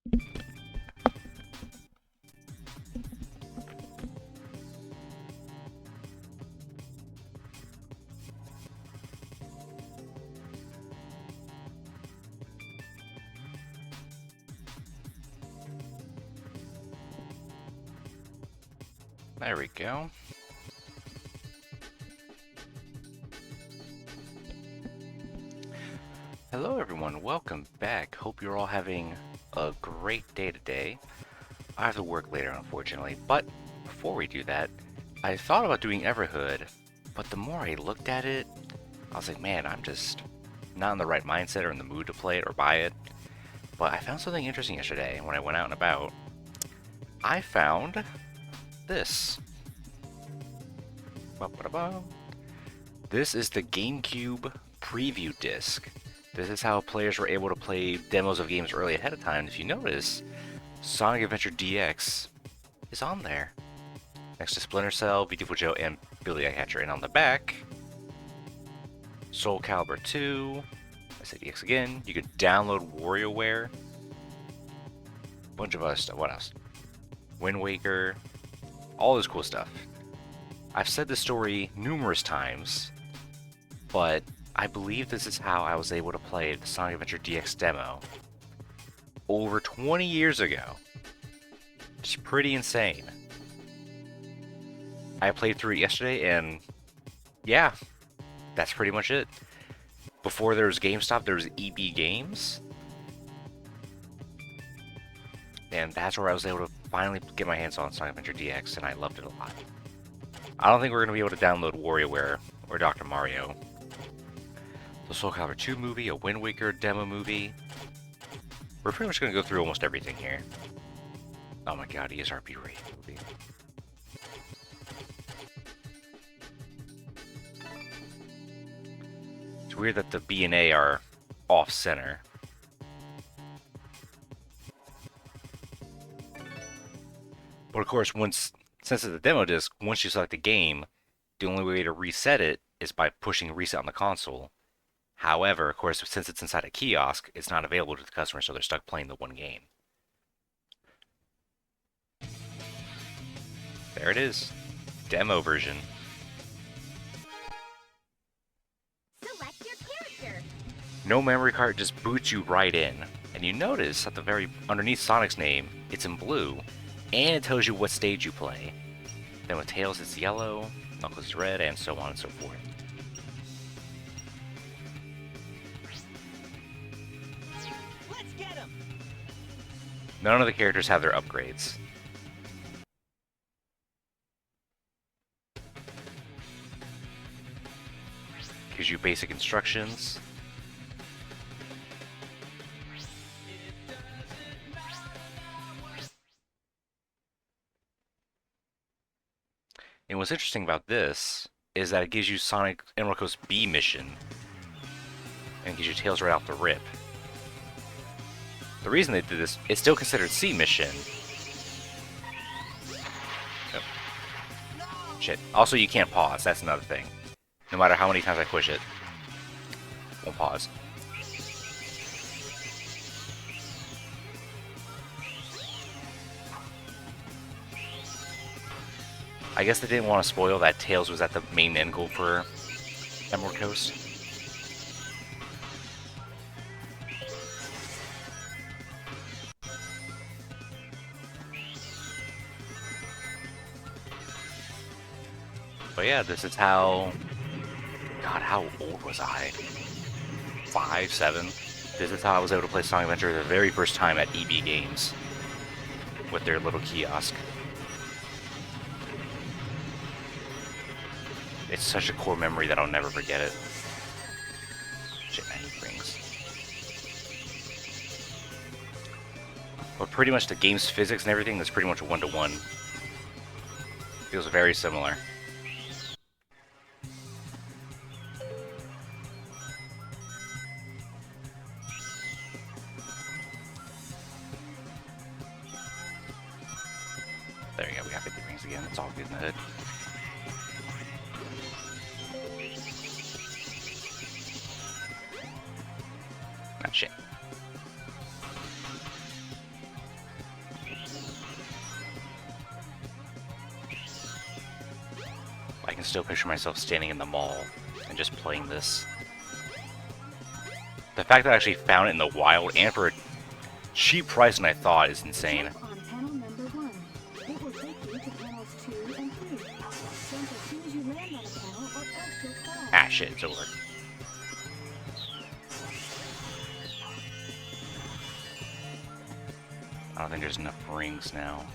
There we go. Hello everyone, welcome back. Hope you're all having a great day today. I have to work later, unfortunately, but before we do that, I thought about doing Everhood, but the more I looked at it, I was like, man, I'm just not in the right mindset or in the mood to play it or buy it. But I found something interesting yesterday when I went out and about. I found this. This is the GameCube preview disc. This is how players were able to play demos of games early ahead of time. If you notice, Sonic Adventure DX is on there, next to Splinter Cell, Beautiful Joe, and Billy Eyecatcher. And on the back, Soul Calibur 2, I say DX again, you could download WarioWare, bunch of other stuff, what else? Wind Waker, all this cool stuff. I've said this story numerous times, but I believe this is how I was able to play the Sonic Adventure DX demo over 20 years ago. It's pretty insane. I played through it yesterday, and yeah, that's pretty much it. Before there was GameStop, there was EB Games, and that's where I was able to finally get my hands on Sonic Adventure DX, and I loved it a lot. I don't think we're going to be able to download WarioWare or Dr. Mario. The Soul Calibur 2 movie, a Wind Waker demo movie. We're pretty much going to go through almost everything here. Oh my god, ESRB rated movie. It's weird that the B and A are off-center. But of course, since it's a demo disc, once you select the game, the only way to reset it is by pushing reset on the console. However, of course, since it's inside a kiosk, it's not available to the customer, so they're stuck playing the one game. There it is. Demo version. Select your character. No memory card, just boots you right in. And you notice at the very underneath Sonic's name, it's in blue, and it tells you what stage you play. Then with Tails, it's yellow, Knuckles is red, and so on and so forth. Let's get him. None of the characters have their upgrades. Gives you basic instructions. And what's interesting about this is that it gives you Sonic Emerald Coast B mission, and it gives you Tails right off the rip. The reason they did this, it's still considered C mission. Oh. Shit. Also, you can't pause. That's another thing. No matter how many times I push it, won't pause. I guess they didn't want to spoil that Tails was at the main end goal for Emerald Coast. But yeah, this is how... God, how old was I? 5, 7? This is how I was able to play Sonic Adventure the very first time at EB Games with their little kiosk. It's such a core memory that I'll never forget it. Shit, man, he brings. But pretty much the game's physics and everything is pretty much one-to-one. Feels very similar. There you go, we got 50 rings again. It's all good in the hood. Ah, shit. can still picture myself standing in the mall and just playing this. The fact that I actually found it in the wild and for a cheap price than I thought is insane. Jump on panel number 1. It will take you to panels 2 and 3. Jump as soon as you land on a panel or else you'll fall. Ah, shit, it's over. I don't think there's enough rings now.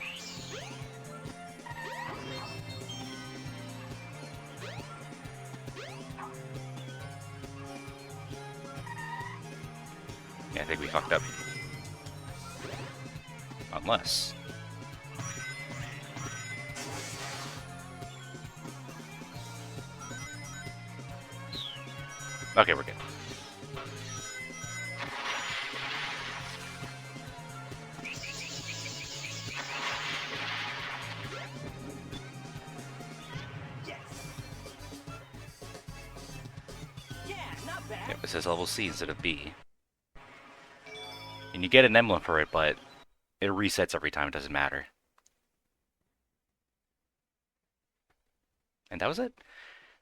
Yeah, I think we fucked up. Unless... Okay, we're good. Yeah, not bad. Yep, it says level C instead of B. And you get an emblem for it, but it resets every time, it doesn't matter. And that was it.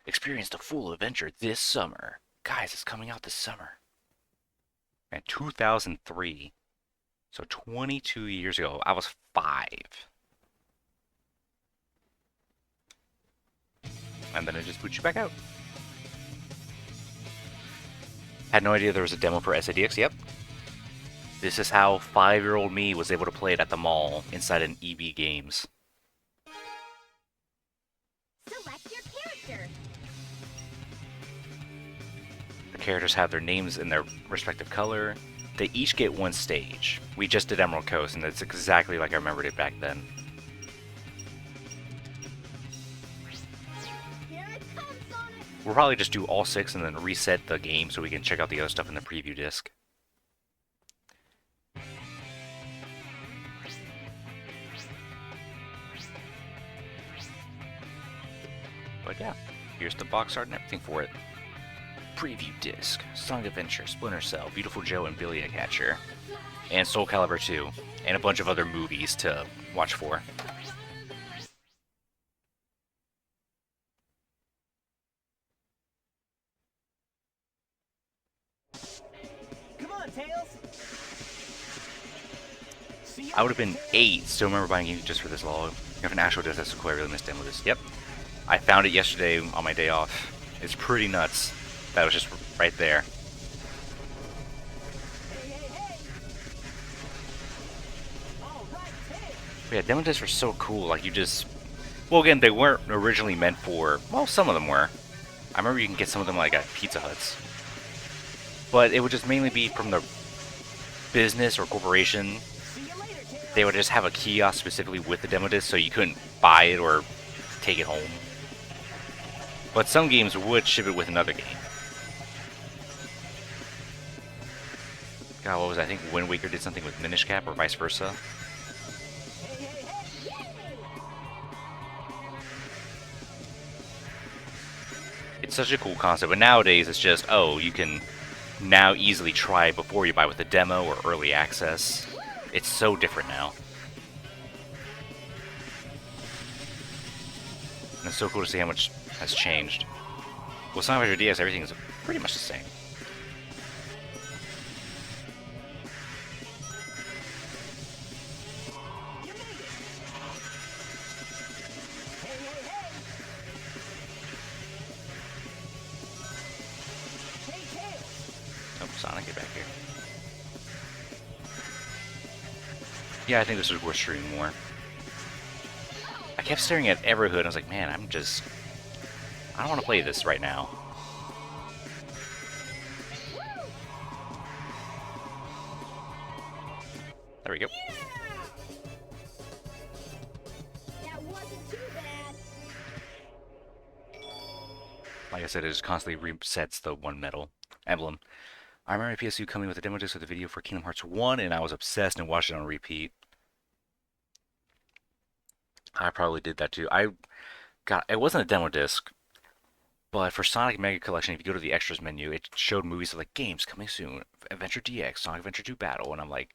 Experience the full adventure this summer. Guys, it's coming out this summer. Man, 2003. So 22 years ago, I was 5. And then it just boots you back out. Had no idea there was a demo for SADX, yep. This is how 5-year-old me was able to play it at the mall inside an EB Games. Select your character. The characters have their names in their respective color. They each get one stage. We just did Emerald Coast, and it's exactly like I remembered it back then. Here it comes, Sonic. We'll probably just do all 6 and then reset the game so we can check out the other stuff in the preview disc. But yeah, here's the box art and everything for it. Preview disc, Sonic Adventure, Splinter Cell, Beautiful Joe and Billy the Catcher, and Soul Calibur 2, and a bunch of other movies to watch for. Come on, Tails. See ya. I would have been 8, still remember buying it just for this log. You have an actual disc, that's cool, I really missed demo this. Yep. I found it yesterday on my day off. It's pretty nuts. That was just right there. Hey, hey, hey. All right, Tails. But yeah, demo discs were so cool. Like, you just... Well, again, they weren't originally meant for... Well, some of them were. I remember you can get some of them, like, at Pizza Huts. But it would just mainly be from the business or corporation. See you later, Tails. They would just have a kiosk specifically with the demo disc, so you couldn't buy it or take it home. But some games would ship it with another game. God, what was it? I think Wind Waker did something with Minish Cap or vice versa. Hey, hey, hey. Yay. It's such a cool concept, but nowadays it's just, oh, you can now easily try it before you buy with a demo or early access. It's so different now. And it's so cool to see how much has changed. Well, Sonic Adventure DS, everything is pretty much the same. You made it. Hey, hey, hey. Hey, Tails. Oh, Sonic, get back here. Yeah, I think this was worth streaming more. I kept staring at Everhood, and I was like, man, I don't want to play this right now. There we go. That wasn't too bad. Like I said, it just constantly resets the one metal emblem. I remember PSU coming with a demo disc with a video for Kingdom Hearts 1, and I was obsessed and watched it on repeat. I probably did that too. It wasn't a demo disc, but for Sonic Mega Collection, if you go to the extras menu, it showed movies like games coming soon, Adventure DX, Sonic Adventure 2 Battle, and I'm like,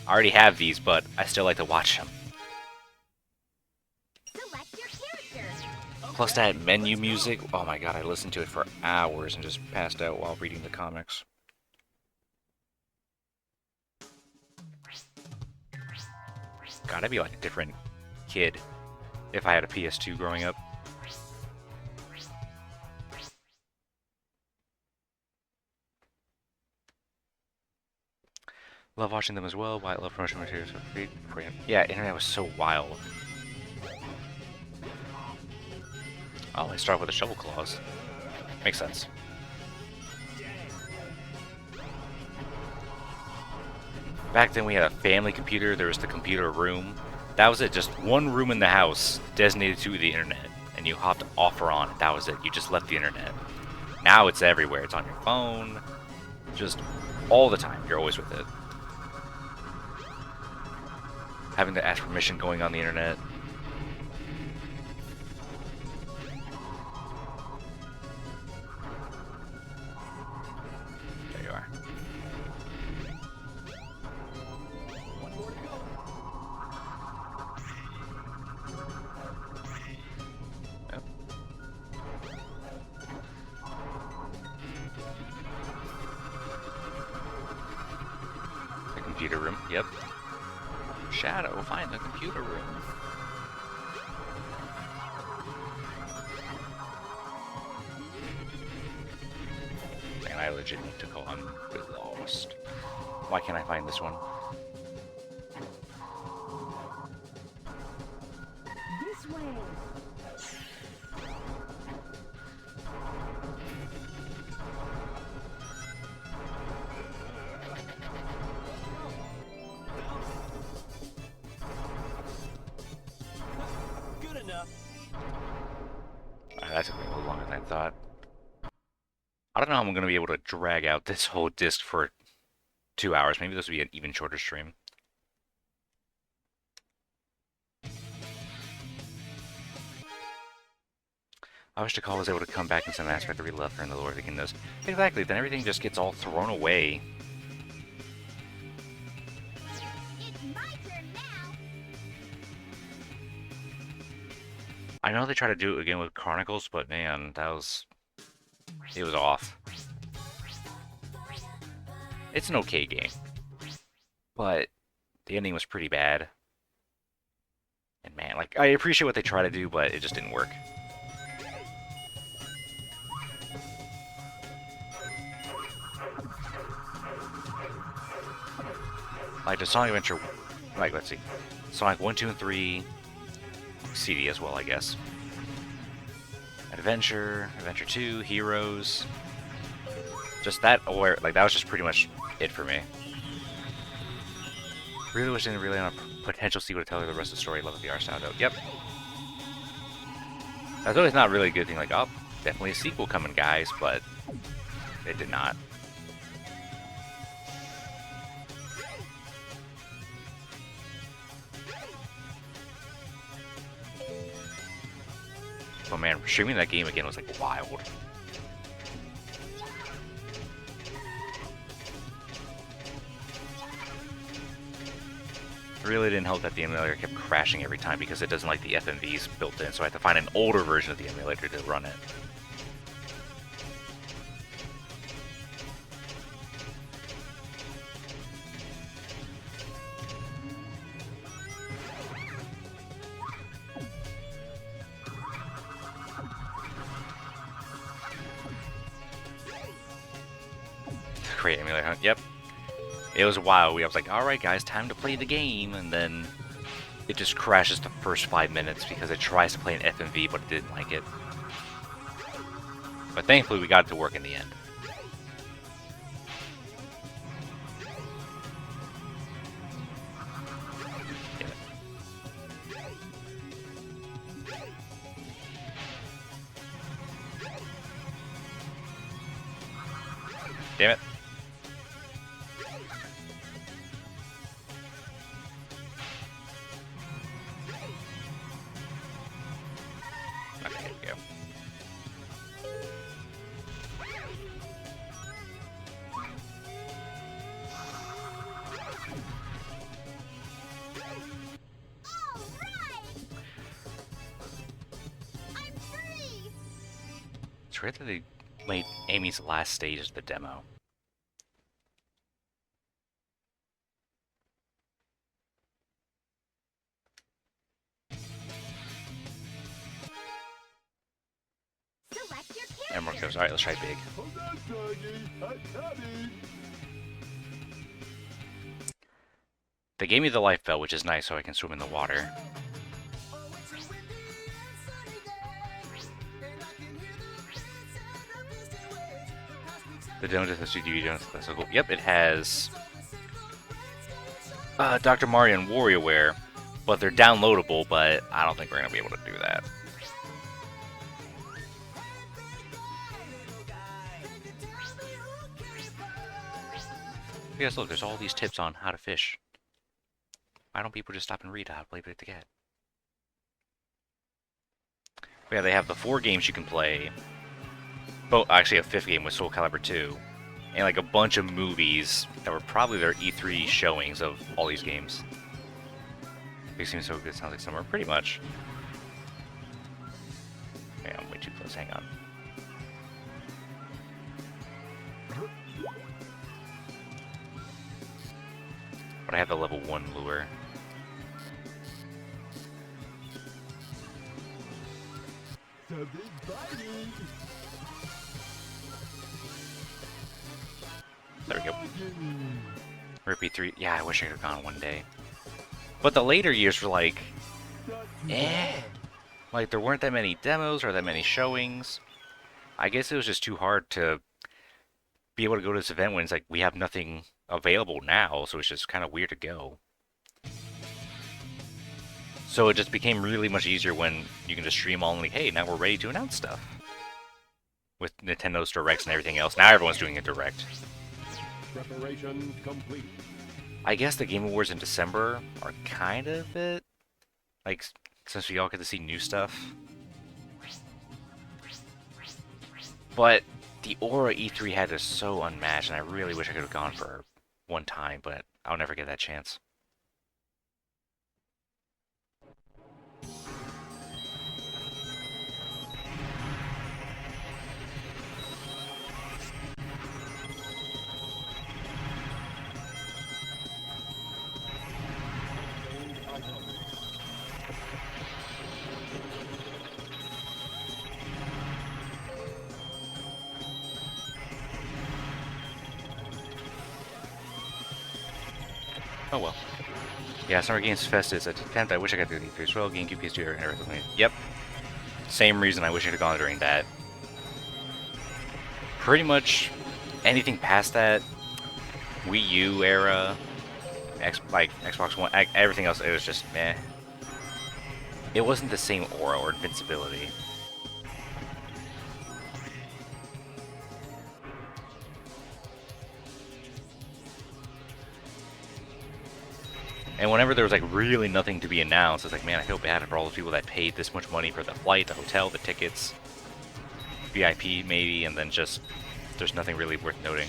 I already have these, but I still like to watch them. Select your character. Plus that menu music. Oh my god, I listened to it for hours and just passed out while reading the comics. God, I'd be like a different kid if I had a PS2 growing up. Love watching them as well. White love promotion materials. Yeah, internet was so wild. Oh, I start with the shovel claws. Makes sense. Back then we had a family computer. There was the computer room. That was it. Just one room in the house designated to the internet. And you hopped off or on. That was it. You just left the internet. Now it's everywhere. It's on your phone. Just all the time. You're always with it. Having to ask permission going on the internet. There you are. One more to go. Yep. The computer room. Yep. Shadow, find the computer room. And I legit need to call him lost. Why can't I find this one? This way. Good enough. That took me a little longer than I thought. I don't know how I'm going to be able to drag out this whole disc for 2 hours. Maybe this will be an even shorter stream. I wish Takal was able to come back in some aspect to relove her in the Lord of the Kingdoms. Exactly, then everything just gets all thrown away. It's my turn now. I know they try to do it again with Chronicles, but man, it was off. It's an okay game, but the ending was pretty bad. And man, like, I appreciate what they try to do, but it just didn't work. Like the Sonic Adventure, like, let's see, Sonic 1, 2, and 3, CD as well, I guess. Adventure, Adventure 2, Heroes. Just that, or like that was just pretty much it for me. Really wish they didn't rely on a potential sequel to tell her the rest of the story. Love the art style though. Yep. That's always not really a good thing. Like, oh, definitely a sequel coming, guys, but it did not. But man, streaming that game again was like wild. It really didn't help that the emulator kept crashing every time because it doesn't like the FMVs built in, so I had to find an older version of the emulator to run it. Create emulator hunt. Yep. It was a while. I was like, alright guys, time to play the game, and then it just crashes the first 5 minutes because it tries to play an FMV, but it didn't like it. But thankfully we got it to work in the end. Damn it. Okay, here we go. All right. I'm It's weird that they made Amy's last stage as the demo. Select your And more character. goes. Alright, let's try big. Hold on, doggy. I'm coming. They gave me the life belt, which is nice, so I can swim in the water. Oh, it's a windy and sunny day, and I can hear the beats and the distant waves. Past weeks The demo just has you don't that's so cool. Yep, it has Dr. Mario and WarioWare, but they're downloadable, but I don't think we're gonna be able to do that. Yes, look, there's all these tips on how to fish. Why don't people just stop and read how to play Bit the Cat? But yeah, they have the 4 games you can play. Oh, actually a 5th game with Soul Calibur 2. And like a bunch of movies that were probably their E3 showings of all these games. They seem so good, sounds like summer, pretty much. Yeah, I'm way too close, hang on. But I have the level 1 lure. Something's biting. There we go. Doggy. Repeat 3. Yeah, I wish I could have gone one day. But the later years were like, Not too eh. bad. Like there weren't that many demos or that many showings. I guess it was just too hard to be able to go to this event when it's like we have nothing available now, so it's just kind of weird to go. So it just became really much easier when you can just stream all and like, hey, now we're ready to announce stuff. With Nintendo's Directs and everything else. Now everyone's doing a Direct. Preparation complete. I guess the Game Awards in December are kind of it. Like, since we all get to see new stuff. But the aura E3 had is so unmatched, and I really wish I could have gone for one time, but I'll never get that chance. Oh well. Yeah, Summer Games Fest is at the 10th. I wish I got to the E3 as well. GameCube, PS2, and everything. Yep. Same reason I wish I could have gone during that. Pretty much anything past that, Wii U era, Xbox One, everything else, it was just meh. It wasn't the same aura or invincibility. And whenever there was like really nothing to be announced, it's like, man, I feel bad for all those people that paid this much money for the flight, the hotel, the tickets, VIP maybe, and then just there's nothing really worth noting.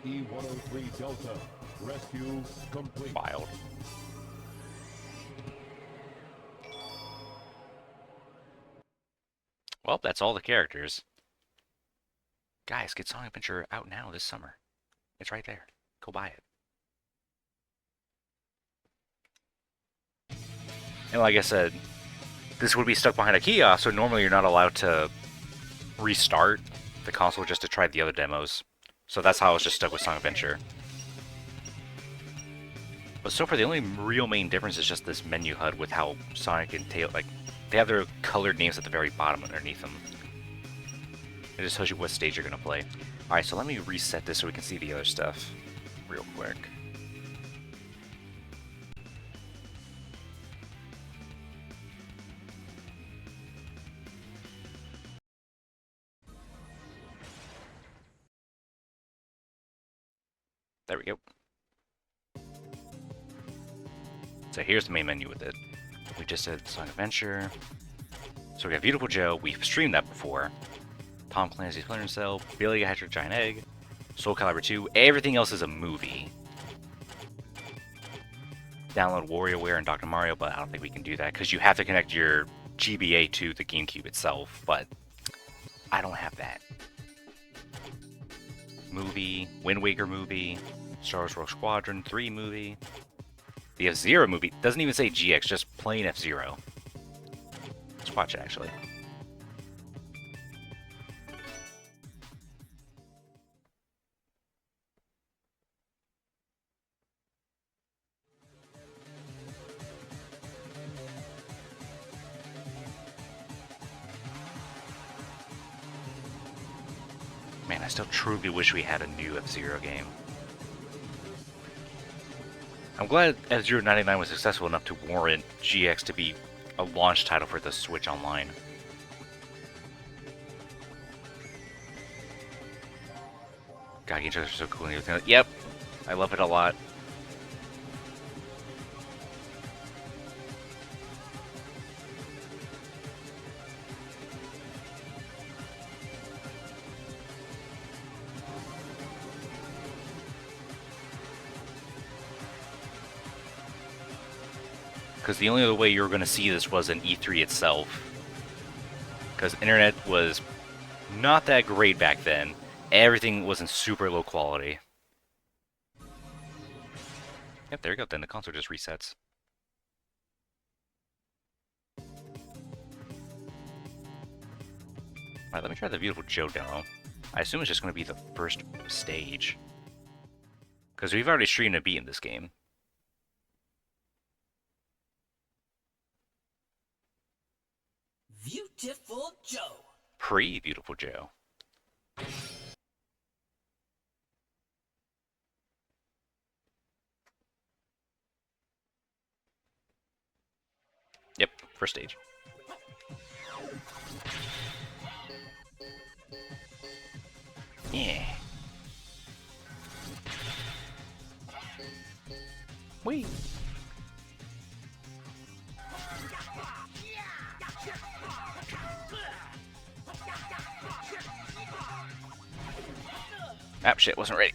E-103 Delta. Rescue complete. Wild. Well, that's all the characters. Guys, get Sonic Adventure out now this summer. It's right there. Go buy it. And like I said, this would be stuck behind a kiosk, so normally you're not allowed to restart the console just to try the other demos. So that's how I was just stuck with Sonic Adventure. But so far, the only real main difference is just this menu HUD with how Sonic and Tail, like, they have their colored names at the very bottom underneath them. It just tells you what stage you're going to play. Alright, so let me reset this so we can see the other stuff real quick. There we go. So here's the main menu with it. We just did Sonic Adventure. So we got Beautiful Joe. We've streamed that before. Tom Clancy's Splinter Cell, Billy Hatcher Giant Egg, Soul Calibur 2. Everything else is a movie. Download WarioWare and Dr. Mario, but I don't think we can do that because you have to connect your GBA to the GameCube itself, but I don't have that. Movie, Wind Waker movie, Star Wars Rogue Squadron 3 movie. The F-Zero movie doesn't even say GX, just plain F-Zero. Let's watch it, actually. Man, I still truly wish we had a new F-Zero game. I'm glad F-Zero 99 was successful enough to warrant GX to be a launch title for the Switch Online. God, games are so cool and everything. Yep, I love it a lot. Because the only other way you were going to see this was in E3 itself. Because internet was not that great back then. Everything was in super low quality. Yep, there you go. Then the console just resets. Alright, let me try the Beautiful Joe demo. I assume it's just going to be the first stage. Because we've already streamed a beat in this game. Beautiful Joe. Pre-Beautiful Joe. Yep, first stage. Yeah. Whee! Ah, shit, wasn't ready.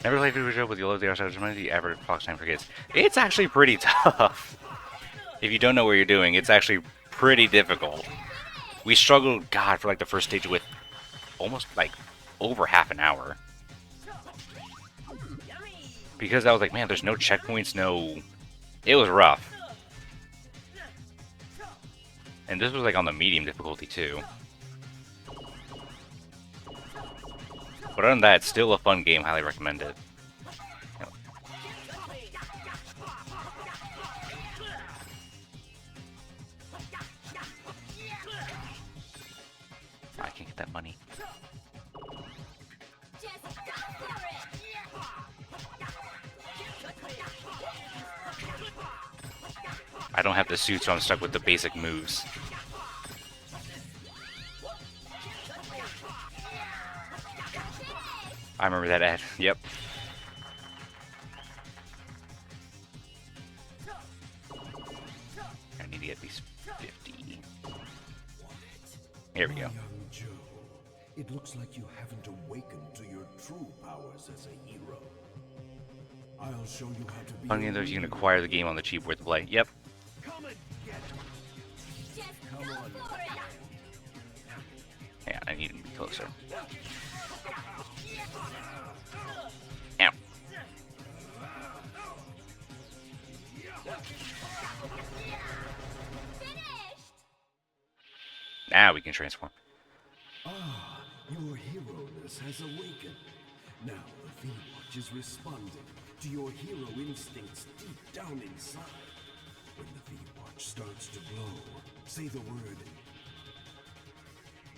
Never played Beautiful Joe, but you love the outside of the average box time for kids. It's actually pretty tough. If you don't know what you're doing, it's actually pretty difficult. We struggled, God, for like the first stage with almost like over half an hour. Because I was like, man, there's no checkpoints, no... It was rough. And this was like on the medium difficulty too. But other than that, it's still a fun game, highly recommend it. I can't get that money. I don't have the suit, so I'm stuck with the basic moves. I remember that ad. Yep. I need to get at least 50. Here we go. Young Joe, it looks like you haven't awakened to your true powers as a hero. I'll show you how to be. Funny enough, you can acquire the game on the cheap worth the play. Yep. Come and get it. Come on. Yeah, I need to be closer. Ow. Now we can transform. Ah, your hero-ness has awakened. Now the V-Watch is responding to your hero instincts deep down inside. When the V-Watch starts to glow, say the word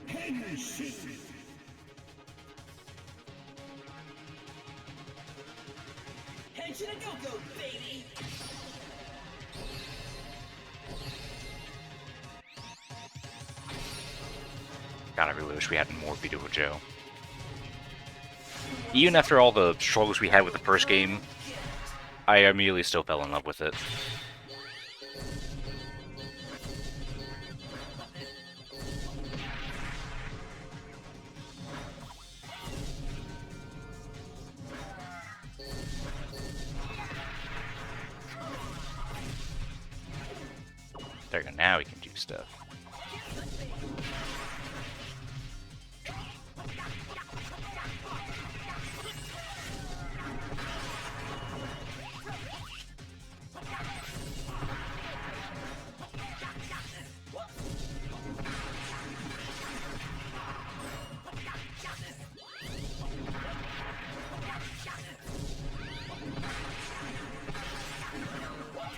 Henshin. Henshin a go-go, baby! God, I really wish we had more Beautiful Joe. Even after all the struggles we had with the first game, I immediately still fell in love with it. There we go, now we can do stuff.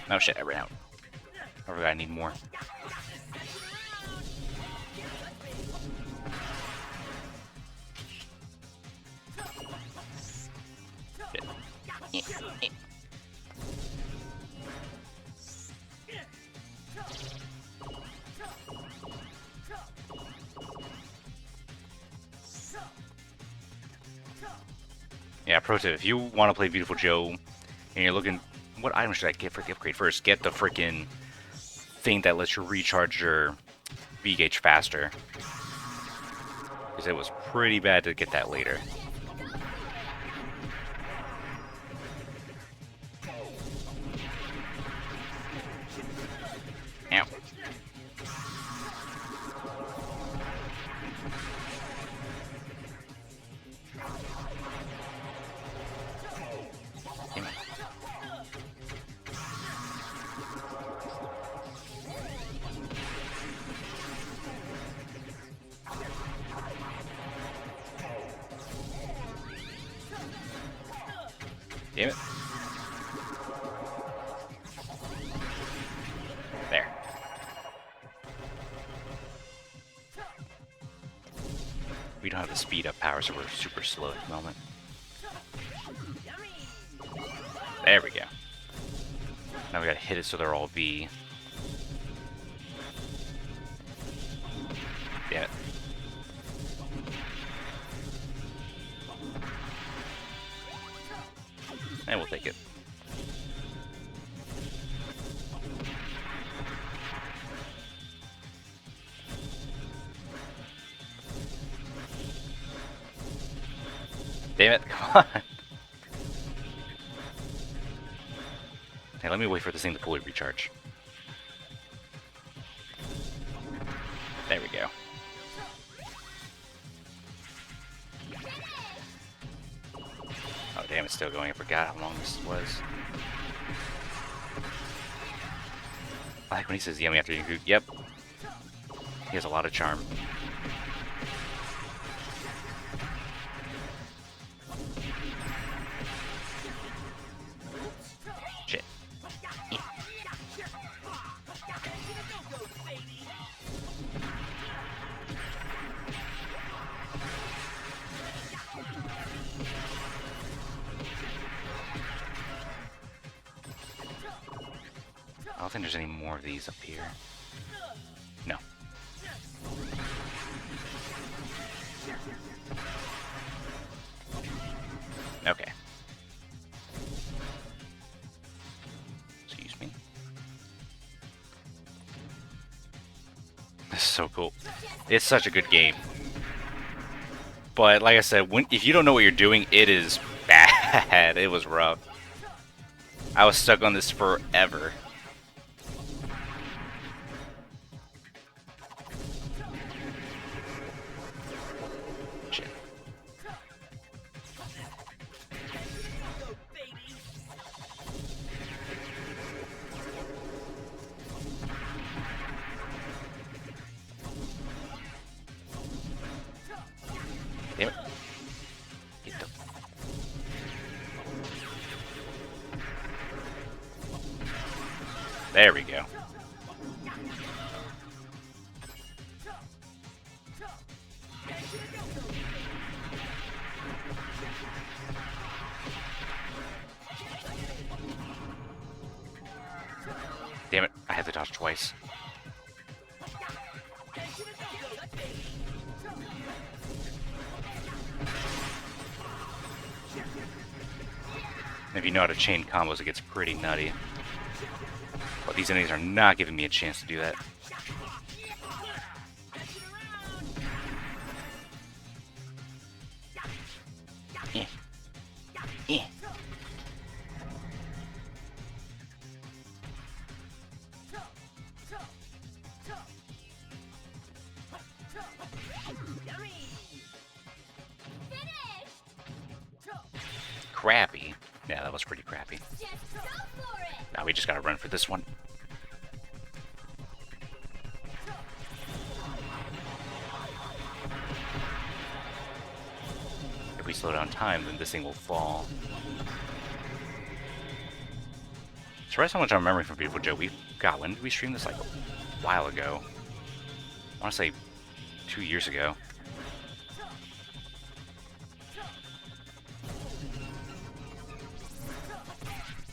Oh shit, I ran out. I forgot I need more. Shit. Yeah, pro tip, if you want to play Beautiful Joe and you're looking, what item should I get for the upgrade first? Get the freaking thing that lets you recharge your V-Gauge faster. Because it was pretty bad to get that later. Ow. Damn it. Damn it. There. We don't have the speed up power, so we're super slow at the moment. There we go. Now we gotta hit it so they're all V. Damn it. And we'll take it. Damn it, come on. Hey, let me wait for this thing to fully recharge. There we go. Oh damn, it's still going. I forgot how long this was. I like when he says yummy after you do. Yep. He has a lot of charm. Shit. Yeah. I don't think there's any more of these up here. No. Okay. Excuse me. This is so cool. It's such a good game. But like I said, if you don't know what you're doing, it is bad. It was rough. I was stuck on this forever. Shit. Damn it. Get the... There we go. Damn it, I had to dodge twice. If you know how to chain combos, it gets pretty nutty. But these enemies are not giving me a chance to do that. Eh. Eh. Crappy. Yeah, that was pretty crappy. Now we just gotta run for this one. If we slow down time, then this thing will fall. Surprised how much I'm remembering from Beautiful Joe. When did we stream this? Like a while ago. I want to say 2 years ago.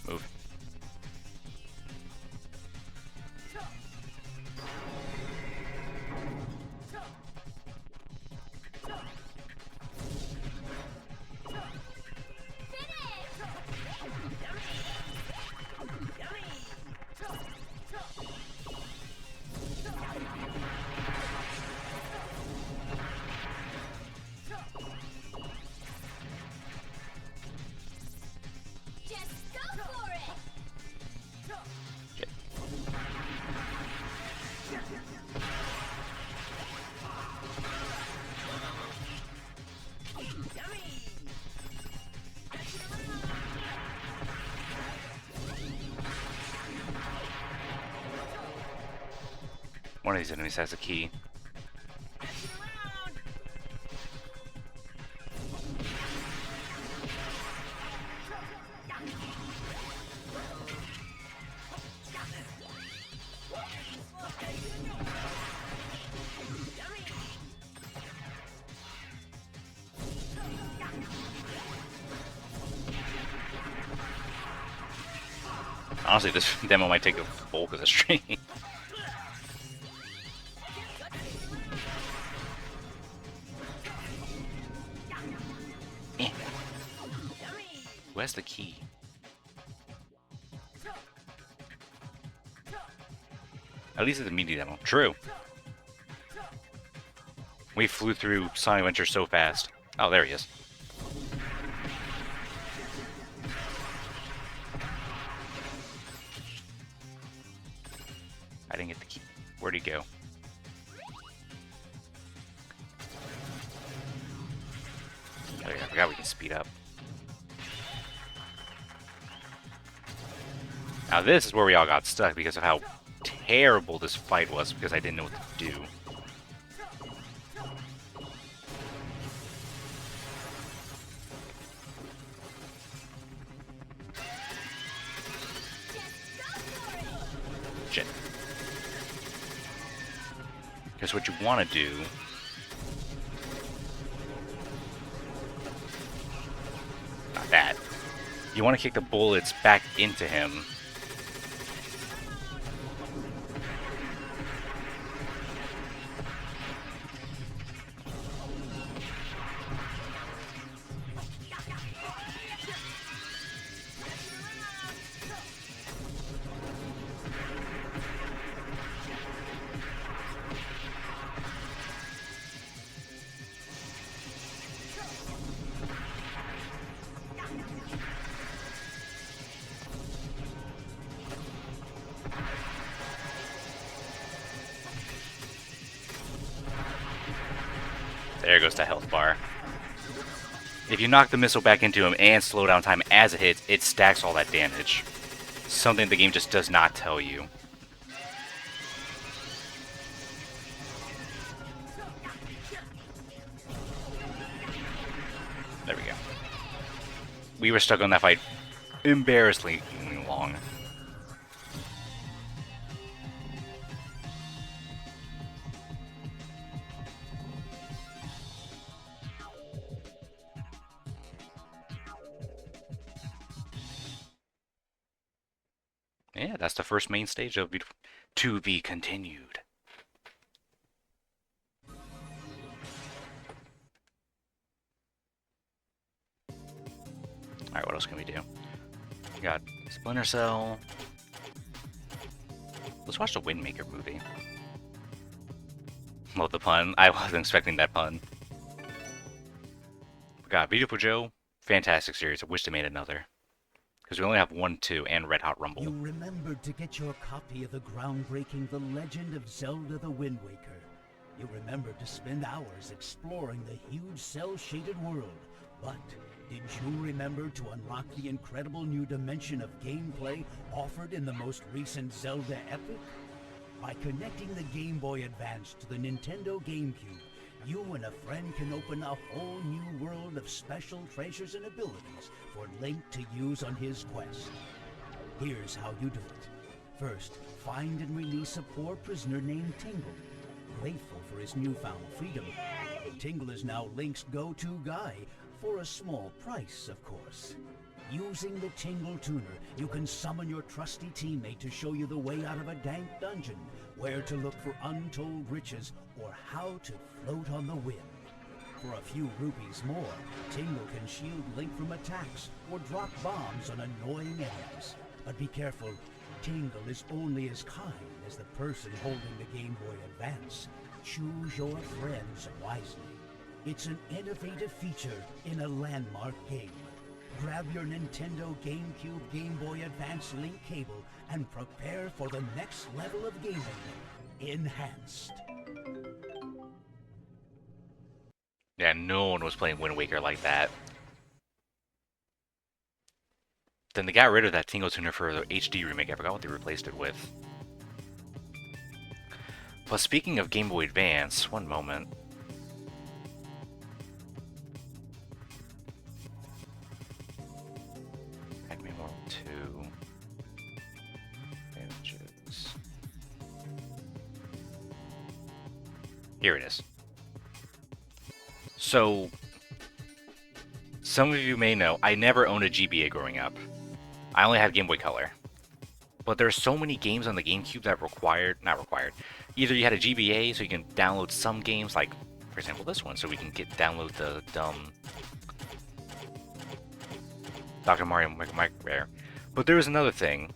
Move. One of these enemies has a key. Honestly, this demo might take a bulk of the stream. Who has the key? At least it's a mini demo. True. We flew through Sonic Adventure so fast. Oh, there he is. I didn't get the key. Where'd he go? Oh, yeah, I forgot we can speed up. Now this is where we all got stuck because of how terrible this fight was, because I didn't know what to do. Shit. Because what you want to do... Not that. You want to kick the bullets back into him. There goes the health bar. If you knock the missile back into him and slow down time as it hits, it stacks all that damage. Something the game just does not tell you. There we go. We were stuck on that fight embarrassingly long. Yeah, that's the first main stage of To Be Continued. Alright, what else can we do? Got Splinter Cell. Let's watch the Wind Maker movie. Love the pun. I wasn't expecting that pun. We got Beautiful Joe. Fantastic series. I wish they made another. Because we only have 1, 2, and Red Hot Rumble. You remembered to get your copy of the groundbreaking The Legend of Zelda the Wind Waker. You remembered to spend hours exploring the huge cell-shaded world. But did you remember to unlock the incredible new dimension of gameplay offered in the most recent Zelda epic? By connecting the Game Boy Advance to the Nintendo GameCube, you and a friend can open a whole new world of special treasures and abilities for Link to use on his quest. Here's how you do it. First, find and release a poor prisoner named Tingle. Grateful for his newfound freedom, Tingle is now Link's go-to guy, for a small price, of course. Using the Tingle Tuner, you can summon your trusty teammate to show you the way out of a dank dungeon, where to look for untold riches, or how to float on the wind. For a few rupees more, Tingle can shield Link from attacks, or drop bombs on annoying enemies. But be careful, Tingle is only as kind as the person holding the Game Boy Advance. Choose your friends wisely. It's an innovative feature in a landmark game. Grab your Nintendo GameCube Game Boy Advance link cable and prepare for the next level of gaming. Enhanced. Yeah, no one was playing Wind Waker like that. Then they got rid of that Tingle Tuner for the HD remake. I forgot what they replaced it with. But speaking of Game Boy Advance, one moment. Pac-Man World 2. Images. Here it is. So, some of you may know, I never owned a GBA growing up. I only had Game Boy Color. But there's so many games on the GameCube that not required. Either you had a GBA so you can download some games, like, for example, this one, so we can download the dumb Dr. Mario Rare. But there was another thing.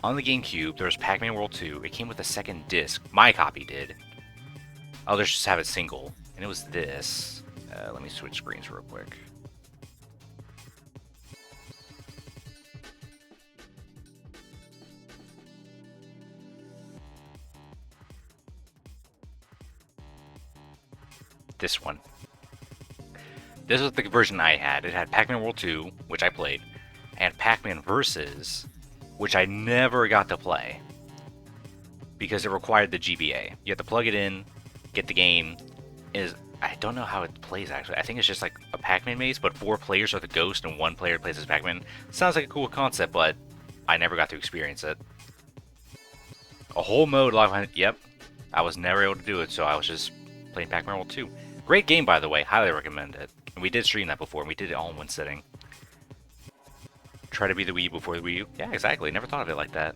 On the GameCube, there was Pac-Man World 2. It came with a second disc. My copy did. Others just have it single. And it was this. Let me switch screens real quick. This one. This was the version I had. It had Pac-Man World 2, which I played, and Pac-Man Versus, which I never got to play because it required the GBA. You have to plug it in, get the game. I don't know how it plays actually. I think it's just like a Pac-Man maze, but 4 players are the ghost and 1 player plays as Pac-Man. Sounds like a cool concept, but I never got to experience it. A whole mode locked behind. Yep, I was never able to do it, so I was just playing Pac-Man World 2. Great game, by the way. Highly recommend it. And we did stream that before, and we did it all in one sitting. Try to be the Wii U before the Wii U. Yeah, exactly. Never thought of it like that.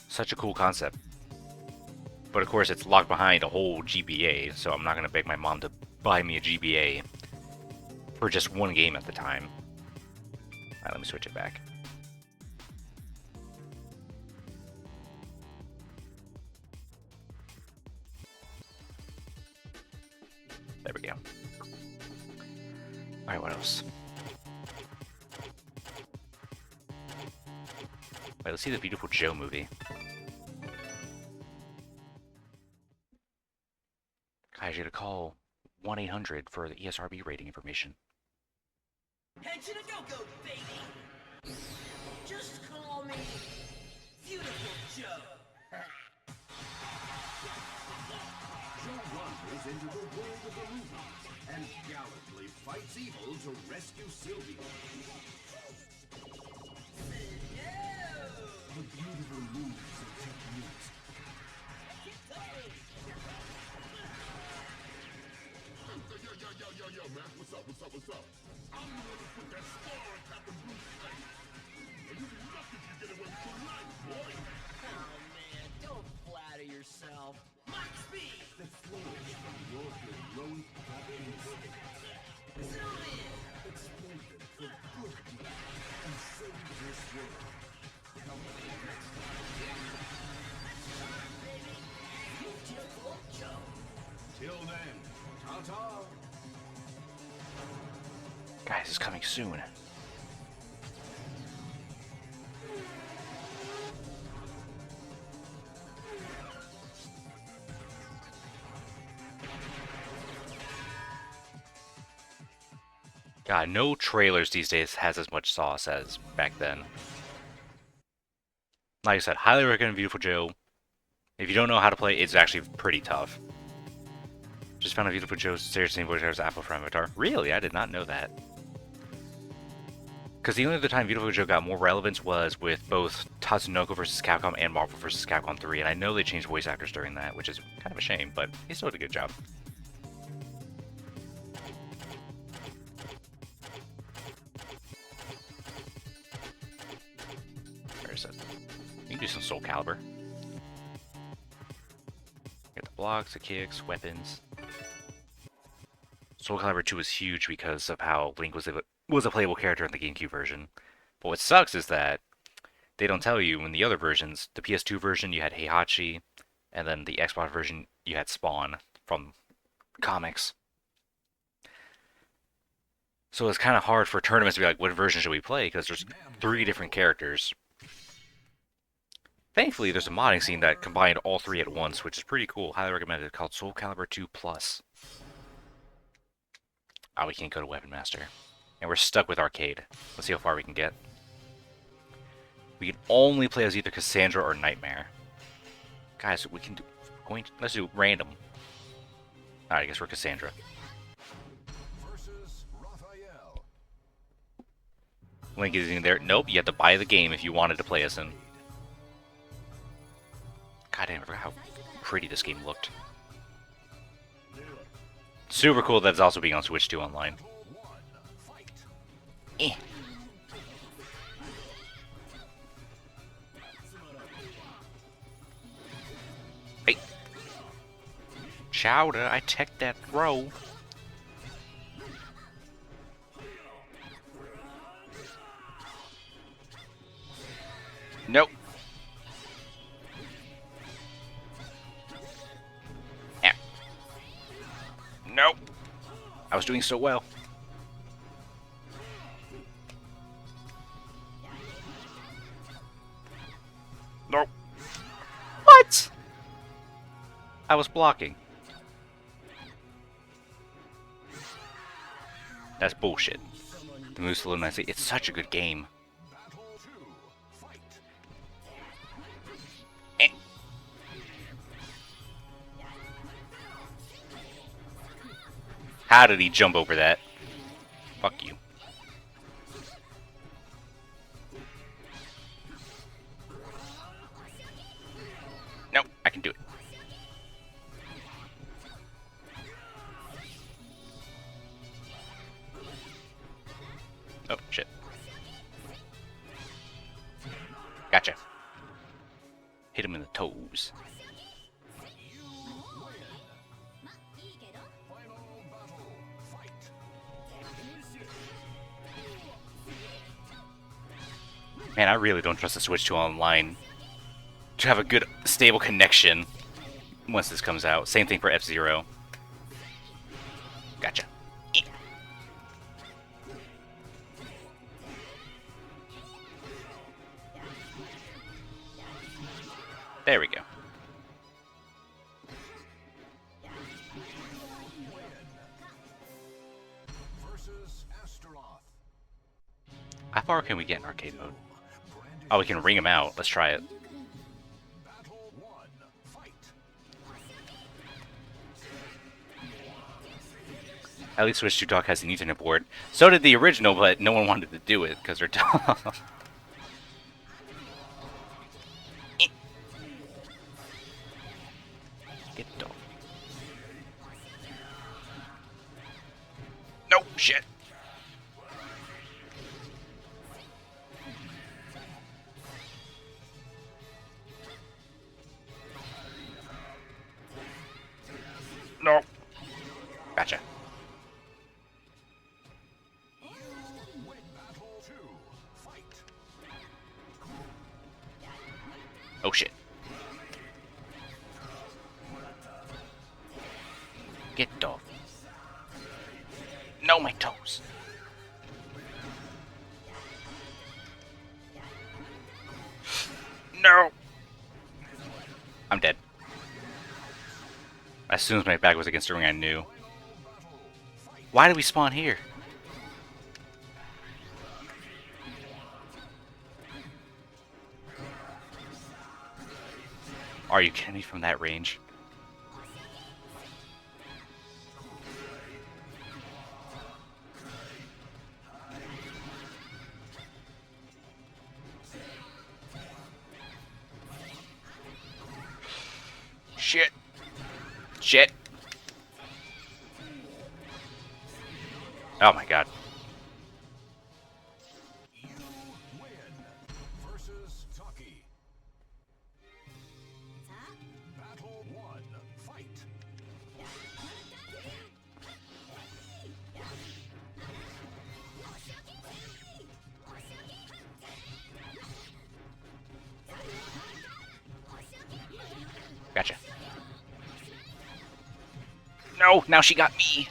Such a cool concept. But of course, it's locked behind a whole GBA, so I'm not going to beg my mom to buy me a GBA for just one game at the time. Alright, let me switch it back. There we go. Alright, what else? Wait, let's see the Beautiful Joe movie. Guys, you gotta call 1-800 for the ESRB rating information. Head to the go-go, baby. Just call me Beautiful Joe. Joe wanders into the world of the movies and gallantly fights evil to rescue Sylvia. The beautiful moves and techniques. Yo, man, what's up? I'm the one who put that star on Captain Blue's face. And you'll be lucky if you get away with your life, boy. Oh man, don't flatter yourself. Max speed. The flourish from your heroic captain's Zoom in. exploited for good deeds. Till then, ta-ta. Guys, it's coming soon. God, no trailers these days has as much sauce as back then. Like I said, highly recommend Beautiful Joe. If you don't know how to play, it's actually pretty tough. Just found a Beautiful Joe's seriously voice as Apple for Avatar. Really? I did not know that. Because the only other time Beautiful Joe got more relevance was with both Tatsunoko vs. Capcom and Marvel vs. Capcom 3, and I know they changed voice actors during that, which is kind of a shame, but he still did a good job. Where is it? You can do some Soul Calibur. Get the blocks, the kicks, weapons. Soul Calibur 2 was huge because of how Link was a playable character in the GameCube version. But what sucks is that they don't tell you in the other versions. The PS2 version, you had Heihachi, and then the Xbox version, you had Spawn from comics. So it's kind of hard for tournaments to be like, what version should we play? Because there's 3 different characters. Thankfully, there's a modding scene that combined all 3 at once, which is pretty cool. Highly recommended. It's called Soul Calibur 2 Plus. Oh, we can't go to Weapon Master. And we're stuck with Arcade. Let's see how far we can get. We can only play as either Cassandra or Nightmare. Guys, we can do... let's do random. Alright, I guess we're Cassandra. Versus Raphael. Link is in there. Nope, you have to buy the game if you wanted to play as him. God damn, I forgot how pretty this game looked. Super cool that it's also being on Switch 2 online. Eh. Hey. Chowder, I teched that throw. Nope. Nope. I was doing so well. Nope. What? I was blocking. That's bullshit. The move's a little nicely. It's such a good game. Eh. How did he jump over that? Fuck you. Nope, I can do it. Oh, shit. Gotcha. Hit him in the toes. Man, I really don't trust the Switch 2 online to have a good, stable connection once this comes out. Same thing for F-Zero. Gotcha. There we go. How far can we get in arcade mode? Oh, we can ring him out. Let's try it. At least Switch 2 Dock has an Ethernet board. So did the original, but no one wanted to do it because they're dumb. Get the dog. No, shit. No. Gotcha. No, my toes. No. I'm dead. As soon as my back was against the ring, I knew. Why did we spawn here? Are you kidding me from that range? Shit. Shit. Oh my god. You win. Versus Taki. Battle 1. Fight. Gotcha. No, now she got me.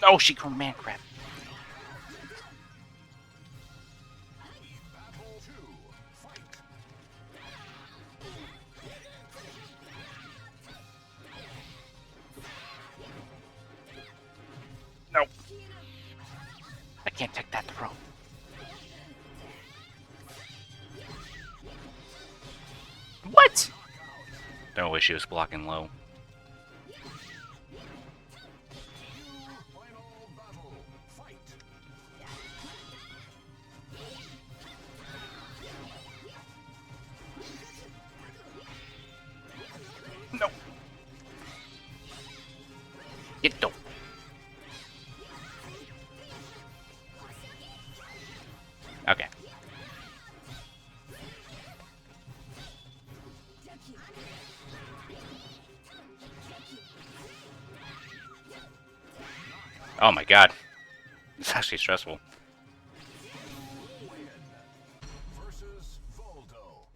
No, she called man crap. Battle 2. Fight. No. I can't take that throw. What? No way she was blocking low. Final battle. Fight. No. Get dope. Okay. Oh my god. It's actually stressful. Versus Voldo.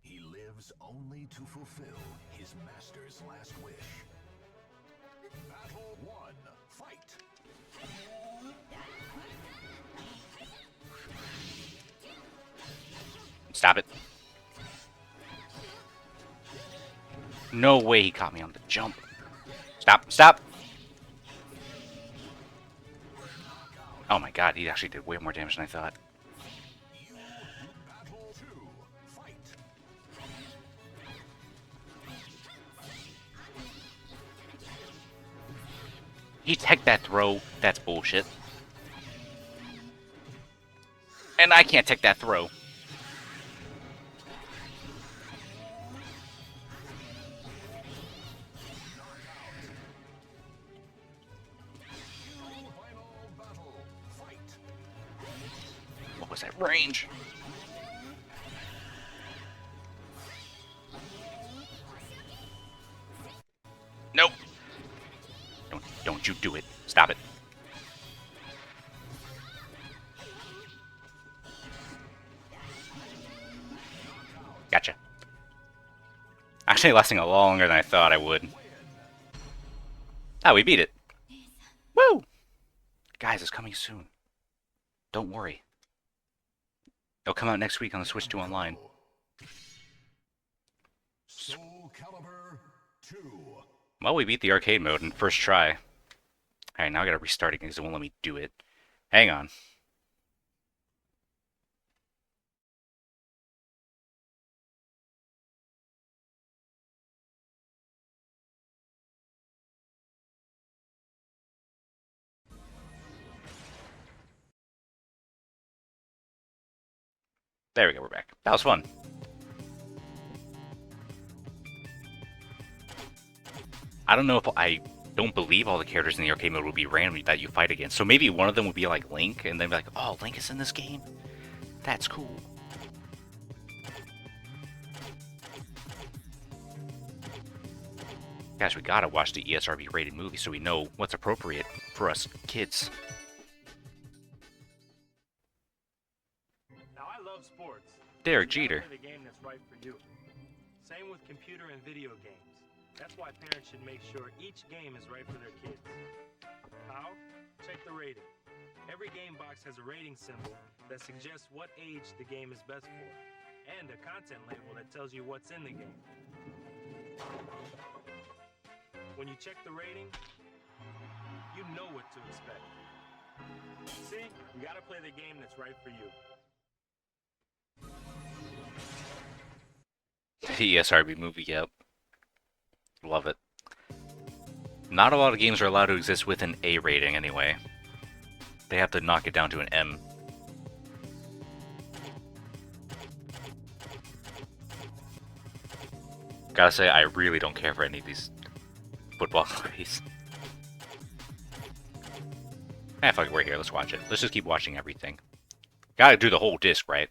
He lives only to fulfill his master's last wish. Battle 1. Fight. Stop it. No way he caught me on the jump. Stop, stop. Oh my god, he actually did way more damage than I thought. Battle 2. Fight. He teched that throw. That's bullshit. And I can't take that throw. Final battle. Fight. What was that range? Nope. Don't you do it. Stop it. Gotcha. Actually lasting a lot longer than I thought I would. Ah, we beat it. Woo! Guys, it's coming soon. Don't worry. It'll come out next week on the Switch 2 Online. Soul Calibur 2. Well, we beat the arcade mode in first try. Alright, now I gotta restart again because it won't let me do it. Hang on. There we go, we're back. That was fun. I don't know if I don't believe all the characters in the arcade mode would be random that you fight against. So maybe one of them would be like Link, and then be like, oh, Link is in this game? That's cool. Guys, we gotta watch the ESRB rated movie so we know what's appropriate for us kids. Now I love sports. Derek You gotta Jeter. play the game that's right for you. Same with computer and video games. That's why parents should make sure each game is right for their kids. How? Check the rating. Every game box has a rating symbol that suggests what age the game is best for, and a content label that tells you what's in the game. When you check the rating, you know what to expect. See? You gotta play the game that's right for you. The ESRB movie, yep. Love it. Not a lot of games are allowed to exist with an A rating anyway. They have to knock it down to an M. Gotta say, I really don't care for any of these football movies. Eh, fuck it, we're here, let's watch it. Let's just keep watching everything. Gotta do the whole disc, right?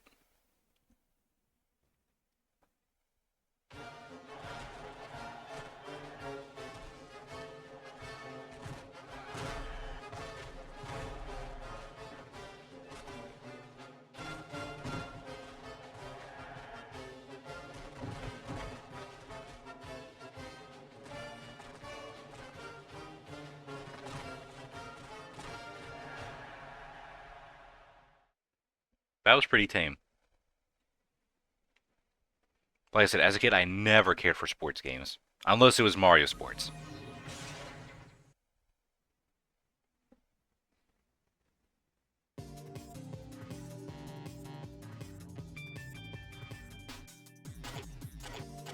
That was pretty tame. Like I said, as a kid, I never cared for sports games. Unless it was Mario Sports.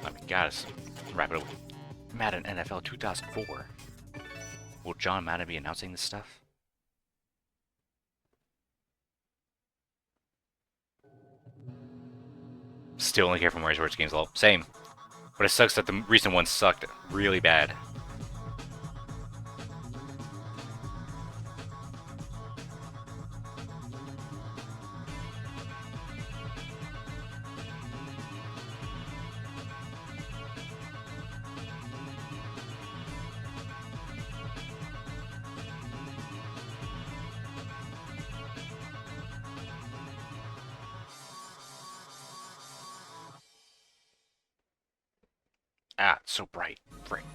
I mean, gotta wrap it up with Madden NFL 2004. Will John Madden be announcing this stuff? Still only care for Mario Sports games, lol. Same. But it sucks that the recent ones sucked really bad. Ah, it's so bright. Frick.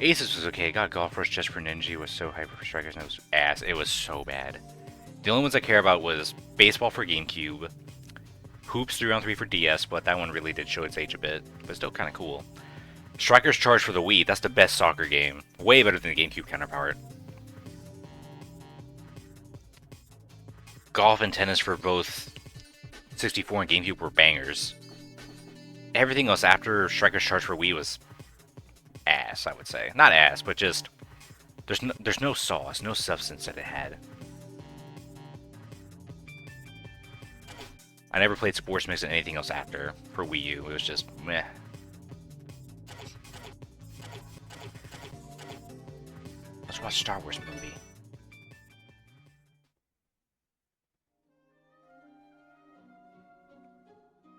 Aces was okay. Got Golf Rush just for Ninja was so hyper for Strikers and it was ass. It was so bad. The only ones I care about was Baseball for GameCube, Hoops 3-on-3 for DS, but that one really did show its age a bit, but still kind of cool. Strikers Charge for the Wii. That's the best soccer game. Way better than the GameCube counterpart. Golf and Tennis for both 64 and GameCube were bangers. Everything else after Strikers Charge for Wii was ass, I would say. Not ass, but just there's no sauce, no substance that it had. I never played Sports Mix and anything else after for Wii U. It was just meh. Let's watch Star Wars movie.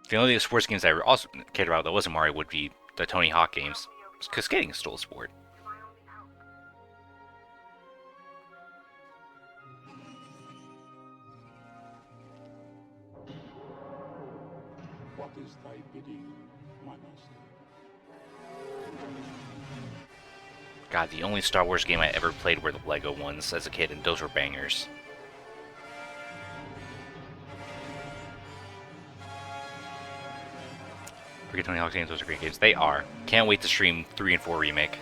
The only sports games I also cared about that wasn't Mario would be the Tony Hawk games. Because skating is still a sport. What is thy bidding, my master? God, the only Star Wars game I ever played were the Lego ones as a kid, and those were bangers. Forget Tony Hawk's games, those are great games. They are. Can't wait to stream 3 and 4 Remake.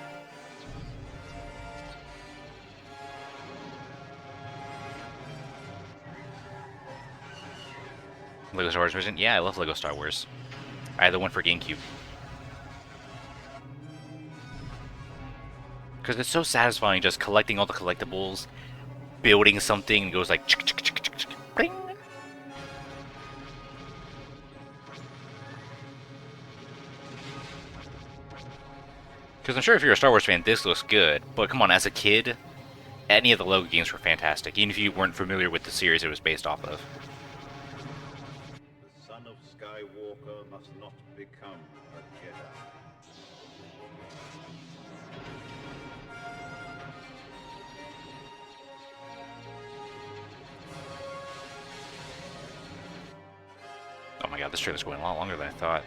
Lego Star Wars version? Yeah, I love Lego Star Wars. I had the one for GameCube. Because it's so satisfying just collecting all the collectibles, building something, and it goes like bling. Because I'm sure if you're a Star Wars fan, this looks good. But come on, as a kid, any of the Lego games were fantastic, even if you weren't familiar with the series it was based off of. The son of Skywalker must not become a Jedi. my god, this trailer's going a lot longer than I thought.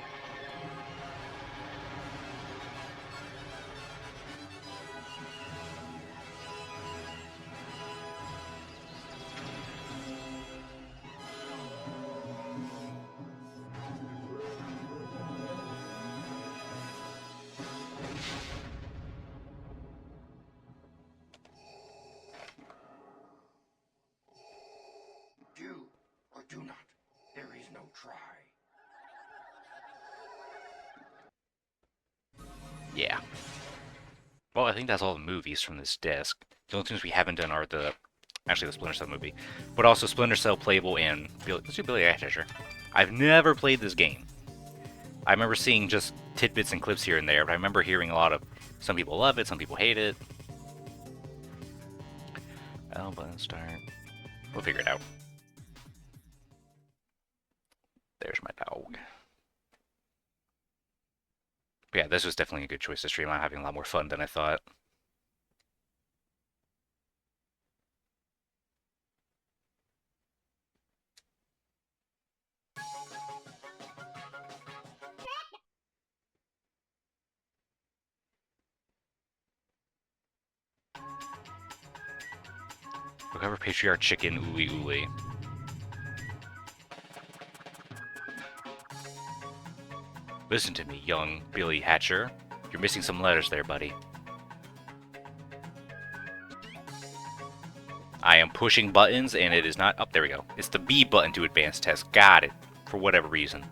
Do or do not. There is no try. Yeah. Well, I think that's all the movies from this disc. The only things we haven't done are actually the Splinter Cell movie, but also Splinter Cell playable and let's do Billy Eichhorn. I've never played this game. I remember seeing just tidbits and clips here and there, but I remember hearing a lot of some people love it, some people hate it. Oh, button start. We'll figure it out. There's my dog. But yeah, this was definitely a good choice to stream. I'm having a lot more fun than I thought. Recover Patriarch Chicken Ooly Ooly. Listen to me, young Billy Hatcher. You're missing some letters there, buddy. I am pushing buttons and it is not... Oh, there we go. It's the B button to advance test. Got it. For whatever reason.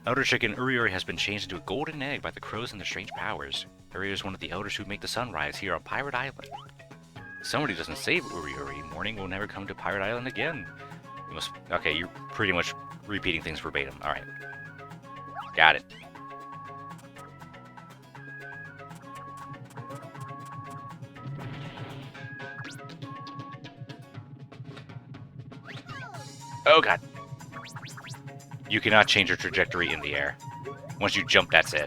Elder Chicken Uriori has been changed into a golden egg by the crows and their strange powers. Uriori is one of the elders who make the sun rise here on Pirate Island. If somebody doesn't save Uriori, morning will never come to Pirate Island again. You must... Okay, you're pretty much repeating things verbatim. Alright. Got it. Oh god. You cannot change your trajectory in the air. Once you jump, that's it.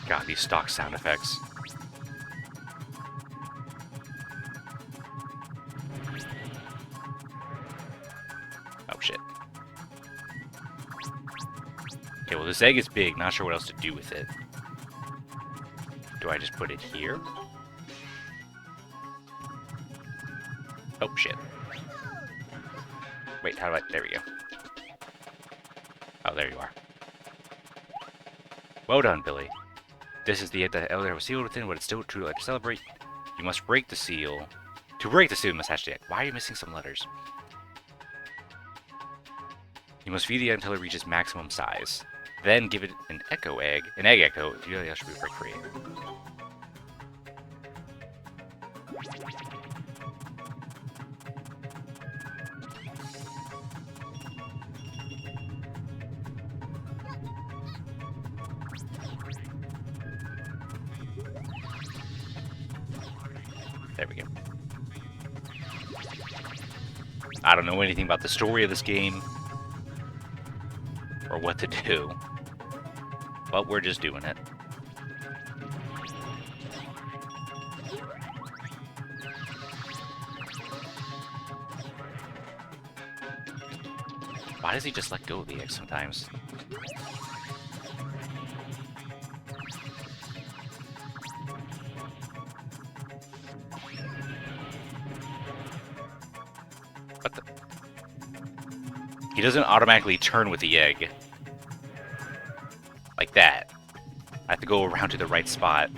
God, these stock sound effects. Oh shit. Okay, well this egg is big, not sure what else to do with it. Do I just put it here? Oh shit. Wait, how do I... There we go. Oh, there you are. Well done, Billy. This is the egg that the elder was sealed within, but it's still true like to celebrate. You must break the seal. To break the seal, you must hatch the egg. Why are you missing some letters? You must feed the egg until it reaches maximum size. Then give it an echo egg. An egg echo. The egg should be break free. There we go. I don't know anything about the story of this game or what to do, but we're just doing it. Why does he just let go of the egg sometimes? What the? He doesn't automatically turn with the egg. Like that. I have to go around to the right spot.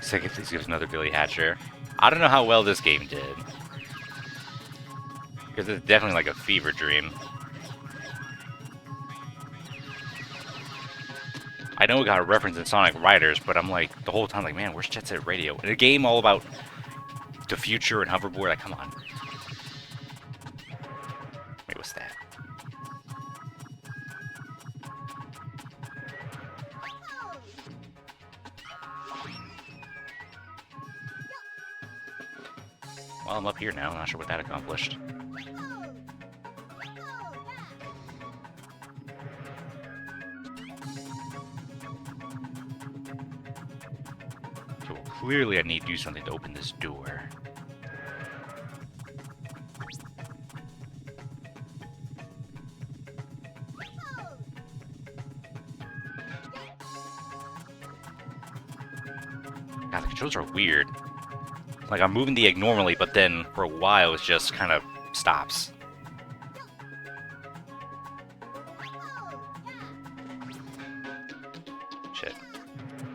Second, please give us another Billy Hatcher. I don't know how well this game did. Because it's definitely like a fever dream. I know we got a reference in Sonic Riders, but I'm like, the whole time like, man, where's Jet Set Radio? In a game all about the future and hoverboard, like, come on. Wait, what's that? Well, I'm up here now. I'm not sure what that accomplished. Okay, well, clearly I need to do something to open this door. God, the controls are weird. Like, I'm moving the egg normally, but then for a while it just kind of stops. Shit.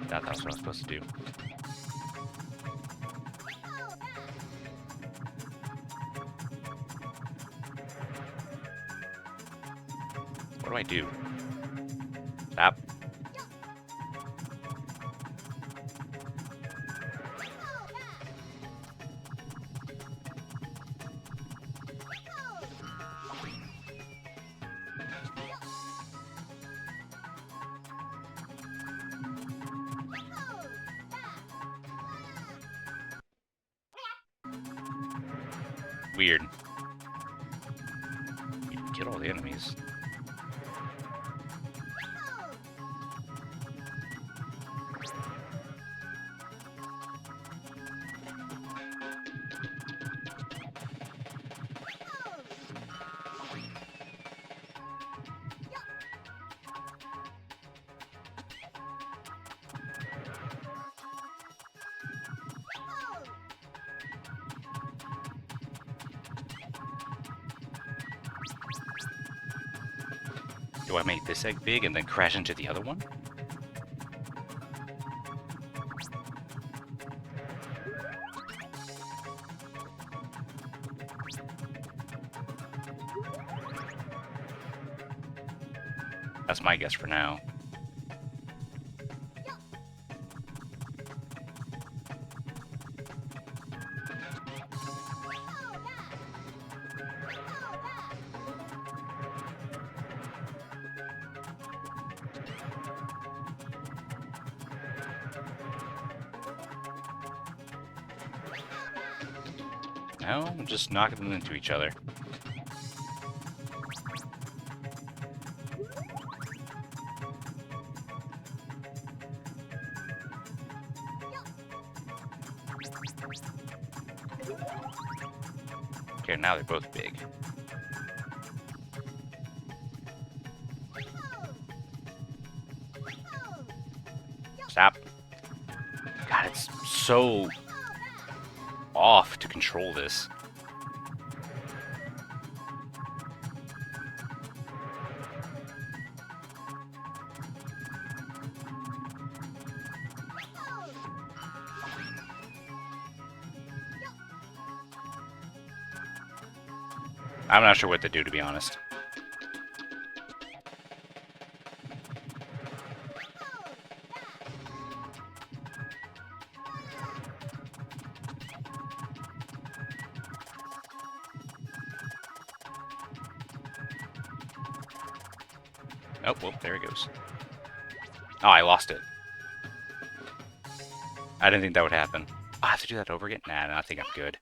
That was what I was supposed to do. What do I do? Stop. Weird. You get all the enemies. Do I make this egg big and then crash into the other one? That's my guess for now. No, I'm just knocking them into each other. Okay, now they're both big. Stop. God, it's so off to control this. I'm not sure what to do, to be honest. Oh, well, there it goes. Oh, I lost it. I didn't think that would happen. I have to do that over again? Nah, I think I'm good.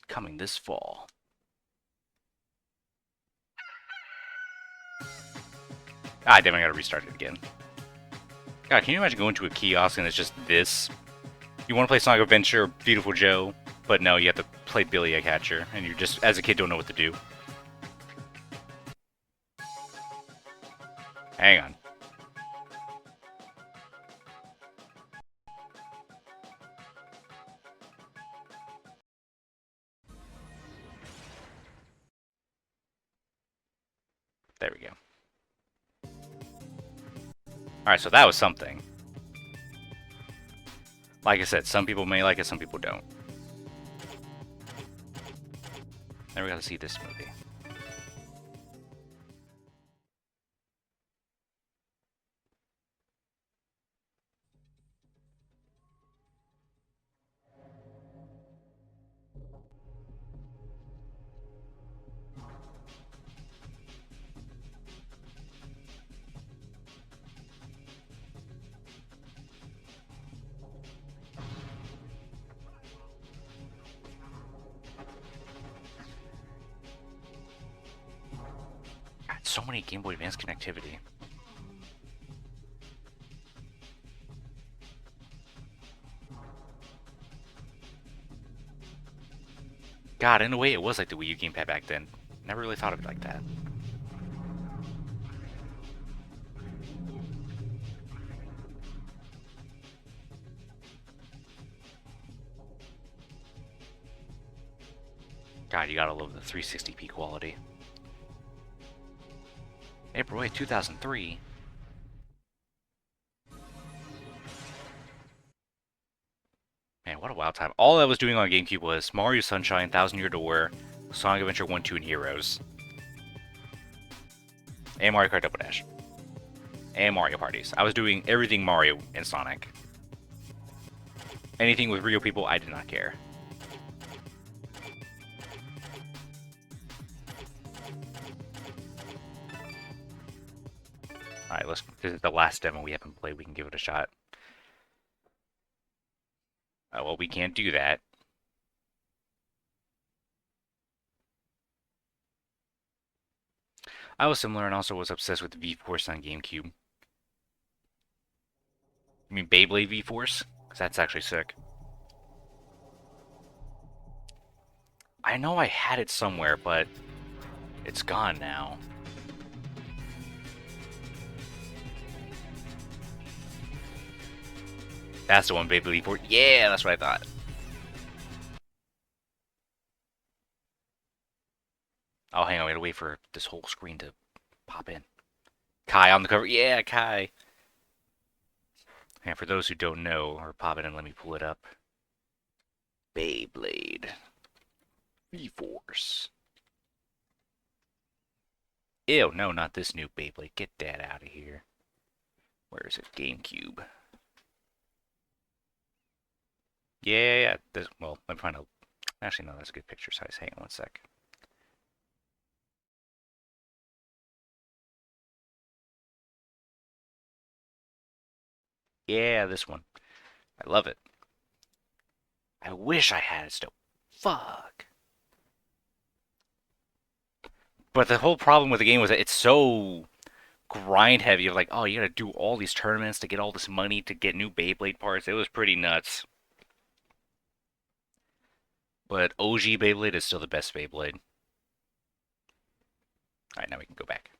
Coming this fall. Ah, damn, I gotta restart it again. God, can you imagine going to a kiosk and it's just this? You want to play Sonic Adventure, Beautiful Joe, but no, you have to play Billy Egghatcher, and you just, as a kid, don't know what to do. Hang on. There we go. Alright, so that was something. Like I said, some people may like it, some people don't. Never got to see this movie. so many Game Boy Advance connectivity. God, in a way, it was like the Wii U gamepad back then. Never really thought of it like that. God, you gotta love the 360p quality. April 8, 2003. Man, what a wild time. All I was doing on GameCube was Mario Sunshine, Thousand Year Door, Sonic Adventure 1, 2, and Heroes. And Mario Kart Double Dash. And Mario Parties. I was doing everything Mario and Sonic. Anything with real people, I did not care. Alright, this is the last demo we haven't played. We can give it a shot. Well, we can't do that. I was similar and also was obsessed with V-Force on GameCube. You mean Beyblade V-Force? Because that's actually sick. I know I had it somewhere, but it's gone now. That's the one, Beyblade V-Force. Yeah, that's what I thought. Oh, hang on, we gotta wait for this whole screen to pop in. Kai on the cover. Yeah, Kai. And for those who don't know, or pop it in, let me pull it up. Beyblade V-Force. Ew, no, not this new Beyblade. Get that out of here. Where is it? GameCube. Yeah. This, well, let me find a... Actually, no, that's a good picture size. Hang on one sec. Yeah, this one. I love it. I wish I had it still. Fuck. But the whole problem with the game was that it's so grind heavy. Of like, oh, you gotta do all these tournaments to get all this money to get new Beyblade parts. It was pretty nuts. But OG Beyblade is still the best Beyblade. Alright, now we can go back.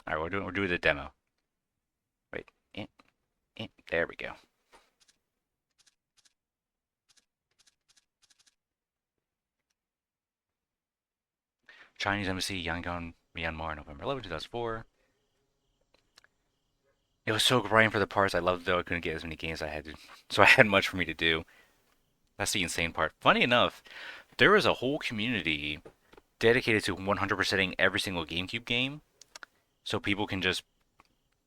Alright, we're doing the demo. Wait, there we go. Chinese Embassy, Yangon, Myanmar, November 11, 2004. It was so grinding for the parts. I loved it though. I couldn't get as many games I had to, so I had much for me to do. That's the insane part. Funny enough, there was a whole community dedicated to 100%ing every single GameCube game, so people can just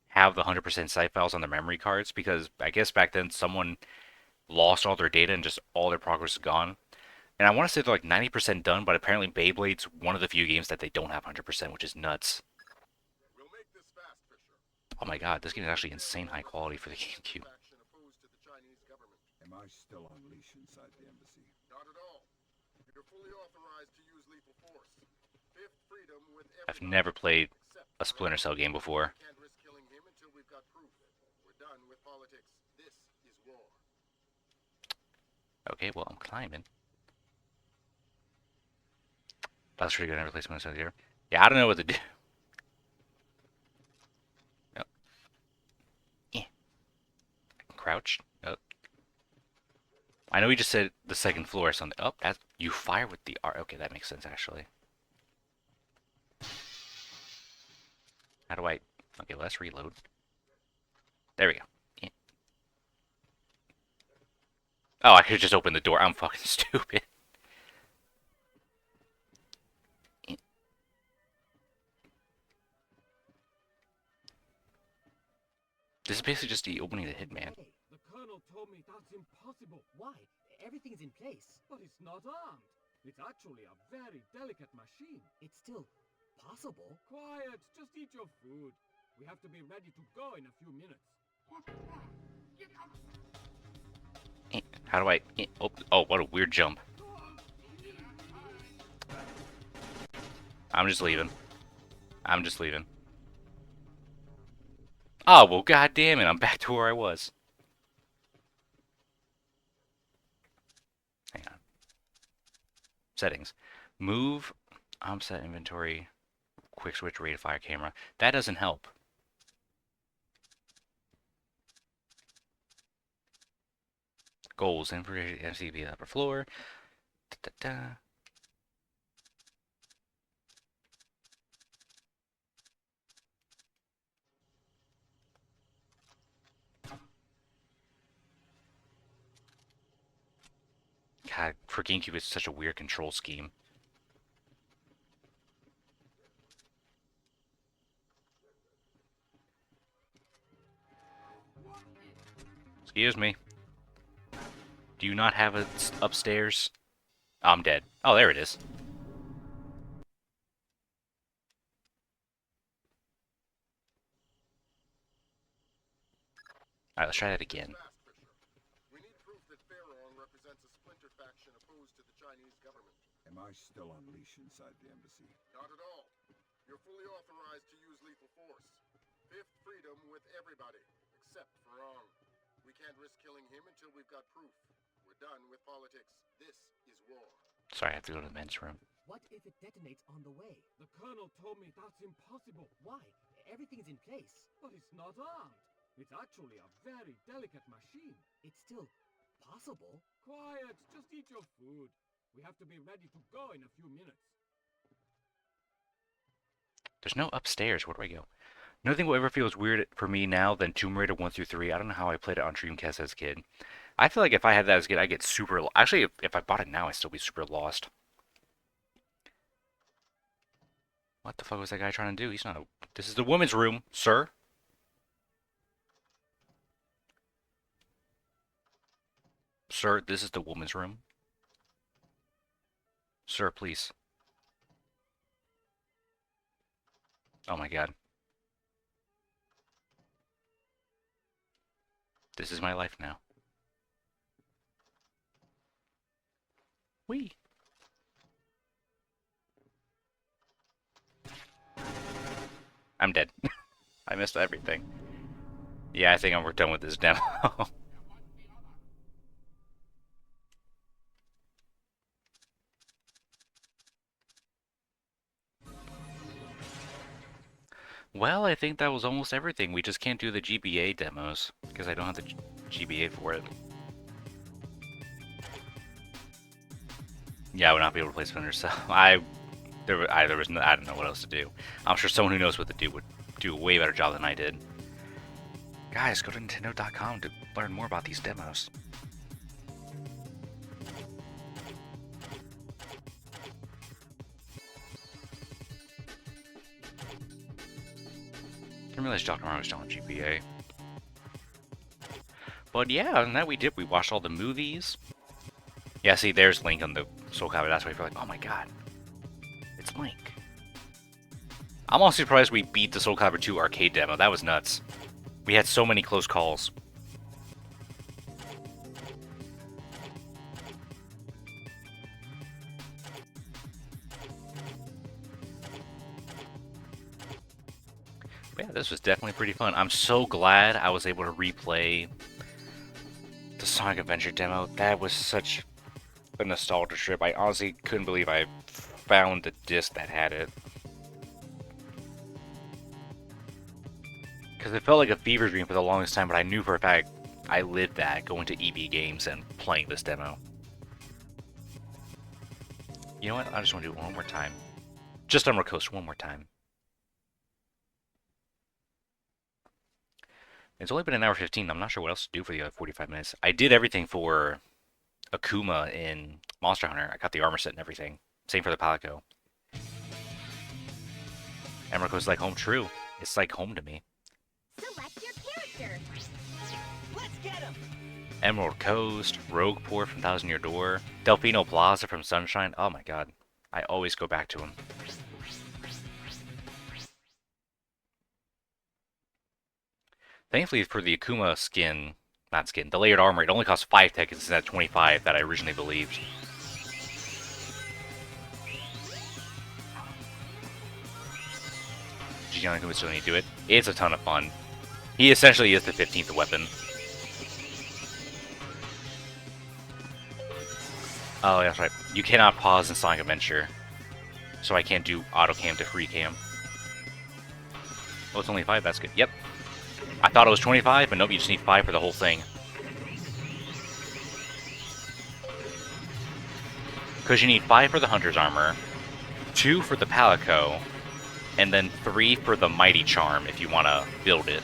have the 100% save files on their memory cards. Because I guess back then someone lost all their data and just all their progress is gone. And I want to say they're like 90% done, but apparently Beyblade's one of the few games that they don't have 100%, which is nuts. We'll make this fast, Fisher. Oh my god, this game is actually insane high quality for the GameCube. Faction opposed to the Chinese government. Am I still on leash inside the embassy? Not at all. You're fully authorized to use lethal force. Fifth freedom with I've never played a Splinter Cell game before. Can't risk killing him until we've got proof. We're done with politics. This is war. Okay, well, I'm climbing. That's pretty good. I never played Splinter Cell here. Yeah, I don't know what to do. Nope. I can crouch. Nope. I know he just said the second floor or something. Oh, you fire with the R. Okay, that makes sense, actually. How do I... Okay, let's reload. There we go. Oh, I could just open the door. I'm fucking stupid. This is basically just the opening of the Hitman. The colonel told me that's impossible. Why? Everything's in place. But it's not armed. It's actually a very delicate machine. It's still possible. Quiet. Just eat your food. We have to be ready to go in a few minutes. How do I... Oh, what a weird jump. I'm just leaving. I'm just leaving. Oh, well, god damn it. I'm back to where I was. Hang on. Settings. Move. Set inventory. Quick switch rate of fire camera. That doesn't help. Goals. Information MCB upper floor. Da, da, da. God, for GameCube, it's such a weird control scheme. Excuse me. Do you not have it upstairs? Oh, I'm dead. Oh, there it is. Alright, let's try that again. We need proof that Fairong represents a splinter faction opposed to the Chinese government. Am I still on leash inside the embassy? Not at all. You're fully authorized to use lethal force. Fifth freedom with everybody, except Fairong. We can't risk killing him until we've got proof. We're done with politics. This is war. Sorry, I have to go to the men's room. What if it detonates on the way? The colonel told me that's impossible. Why? Everything's in place. But it's not armed. It's actually a very delicate machine. It's still possible. Quiet, just eat your food. We have to be ready to go in a few minutes. There's no upstairs. Where do I go? Nothing will ever feel as weird for me now than Tomb Raider 1 through 3. I don't know how I played it on Dreamcast as a kid. I feel like if I had that as a kid, I'd get super... Actually, if I bought it now, I'd still be super lost. What the fuck was that guy trying to do? He's not a... This is the women's room, sir. Sir, this is the woman's room. Sir, please. Oh my god. This is my life now. Whee! I'm dead. I missed everything. Yeah, I think we're done with this demo. Well, I think that was almost everything. We just can't do the GBA demos because I don't have the GBA for it. Yeah, I would not be able to play Splinter Cell. I don't know what else to do. I'm sure someone who knows what to do would do a way better job than I did. Guys, go to Nintendo.com to learn more about these demos. Didn't realize Dr. Mario was still on GBA. But yeah, and that we did. We watched all the movies. Yeah, see, there's Link on the Soul Calibur. That's why I feel like, oh my god, it's Link. I'm also surprised we beat the Soul Calibur 2 arcade demo. That was nuts. We had so many close calls. But yeah, this was definitely pretty fun. I'm so glad I was able to replay the Sonic Adventure demo. That was such a nostalgia trip. I honestly couldn't believe I found the disc that had it. Because it felt like a fever dream for the longest time, but I knew for a fact I lived that, going to EB Games and playing this demo. You know what? I just want to do it one more time. Just on Coast one more time. It's only been an hour 15. I'm not sure what else to do for the other 45 minutes. I did everything for Akuma in Monster Hunter. I got the armor set and everything. Same for the Palico. Emerald's like home. True. It's like home to me. Select your character. Let's get him. Emerald Coast, Rogue Port from Thousand Year Door, Delfino Plaza from Sunshine. Oh my god. I always go back to him. Thankfully for the Akuma skin, not skin, the layered armor, it only costs 5 tickets instead of 25 that I originally believed. Gianna can still need to do it. It's a ton of fun. He essentially is the 15th weapon. Oh, that's right. You cannot pause in Sonic Adventure. So I can't do auto cam to free cam. Oh, it's only 5? That's good. Yep. I thought it was 25, but nope, you just need 5 for the whole thing. Because you need 5 for the Hunter's Armor, 2 for the Palico, and then 3 for the Mighty Charm if you want to build it.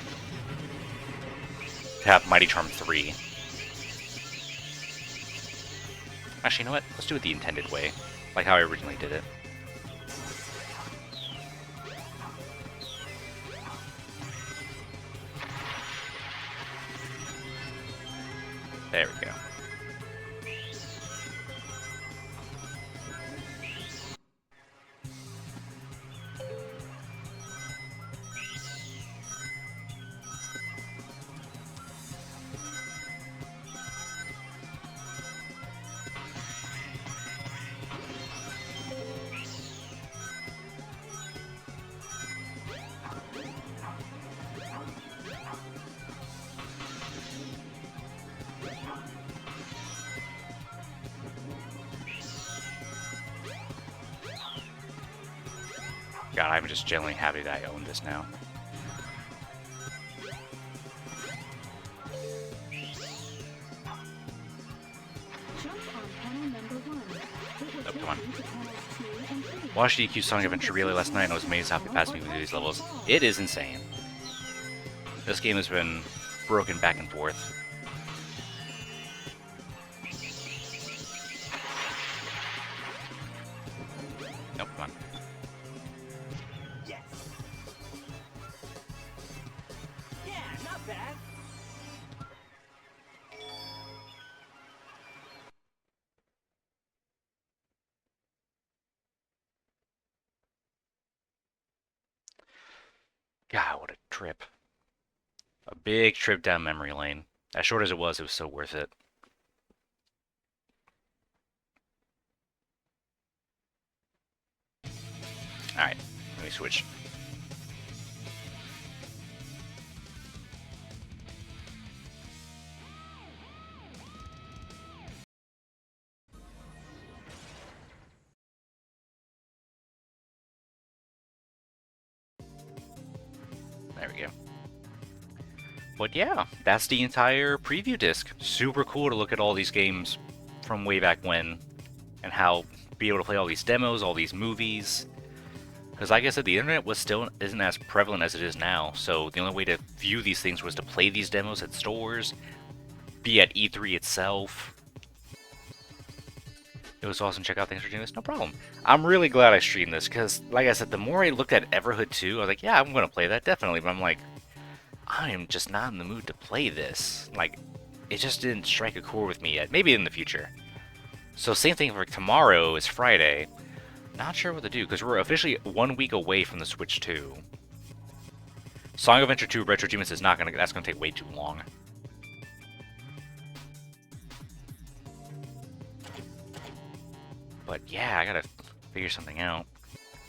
To have Mighty Charm 3. Actually, you know what? Let's do it the intended way. Like how I originally did it. There we go. God, I'm just genuinely happy that I own this now. Jump on panel number 1. It will Oh, take come on. you to panels 2 and 3. Watched DQ Sonic Adventure Relay last night and I was amazed how fast me through these levels. It is insane. This game has been broken back and forth. Nope, come on. Yes. Yeah, not bad. God, what a trip. A big trip down memory lane. As short as it was so worth it. Alright, let me switch. There we go. But yeah, that's the entire preview disc. Super cool to look at all these games from way back when, and how be able to play all these demos, all these movies. Because like I said, the internet isn't as prevalent as it is now, so the only way to view these things was to play these demos at stores, be at E3 itself. It was awesome. Check out. Thanks for doing this. No problem. I'm really glad I streamed this, because like I said, the more I looked at Everhood 2, I was like, yeah, I'm going to play that, definitely. But I'm like, I am just not in the mood to play this. Like, it just didn't strike a chord with me yet. Maybe in the future. So same thing for tomorrow is Friday. Not sure what to do, because we're officially 1 week away from the Switch 2. Sonic Adventure 2 Retro Demons is not gonna. That's gonna take way too long. But yeah, I gotta figure something out.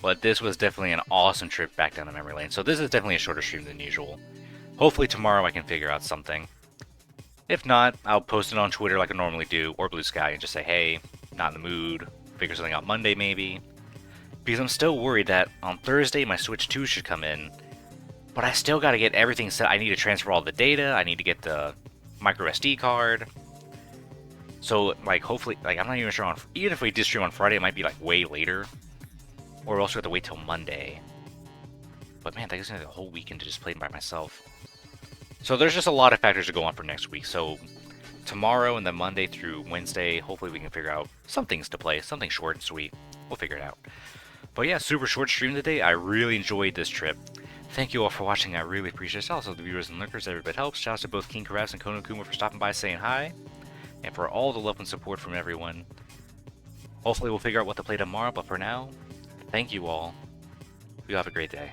But this was definitely an awesome trip back down the memory lane. So this is definitely a shorter stream than usual. Hopefully tomorrow I can figure out something. If not, I'll post it on Twitter like I normally do, or Blue Sky, and just say, hey, not in the mood. Figure something out Monday maybe. Because I'm still worried that on Thursday my Switch 2 should come in. But I still gotta get everything set. I need to transfer all the data. I need to get the micro SD card. So, like, hopefully, like, I'm not even sure even if we did stream on Friday, it might be, like, way later. Or we'll also have to wait till Monday. But man, that gives me the whole weekend to just play by myself. So there's just a lot of factors to go on for next week. So tomorrow and then Monday through Wednesday, hopefully we can figure out some things to play. Something short and sweet. We'll figure it out. But yeah, super short stream today. I really enjoyed this trip. Thank you all for watching. I really appreciate it. Also, the viewers and lurkers, every bit helps. Shout out to both King Karass and Kono Kuma for stopping by saying hi. And for all the love and support from everyone. Hopefully we'll figure out what to play tomorrow. But for now, thank you all. You have a great day.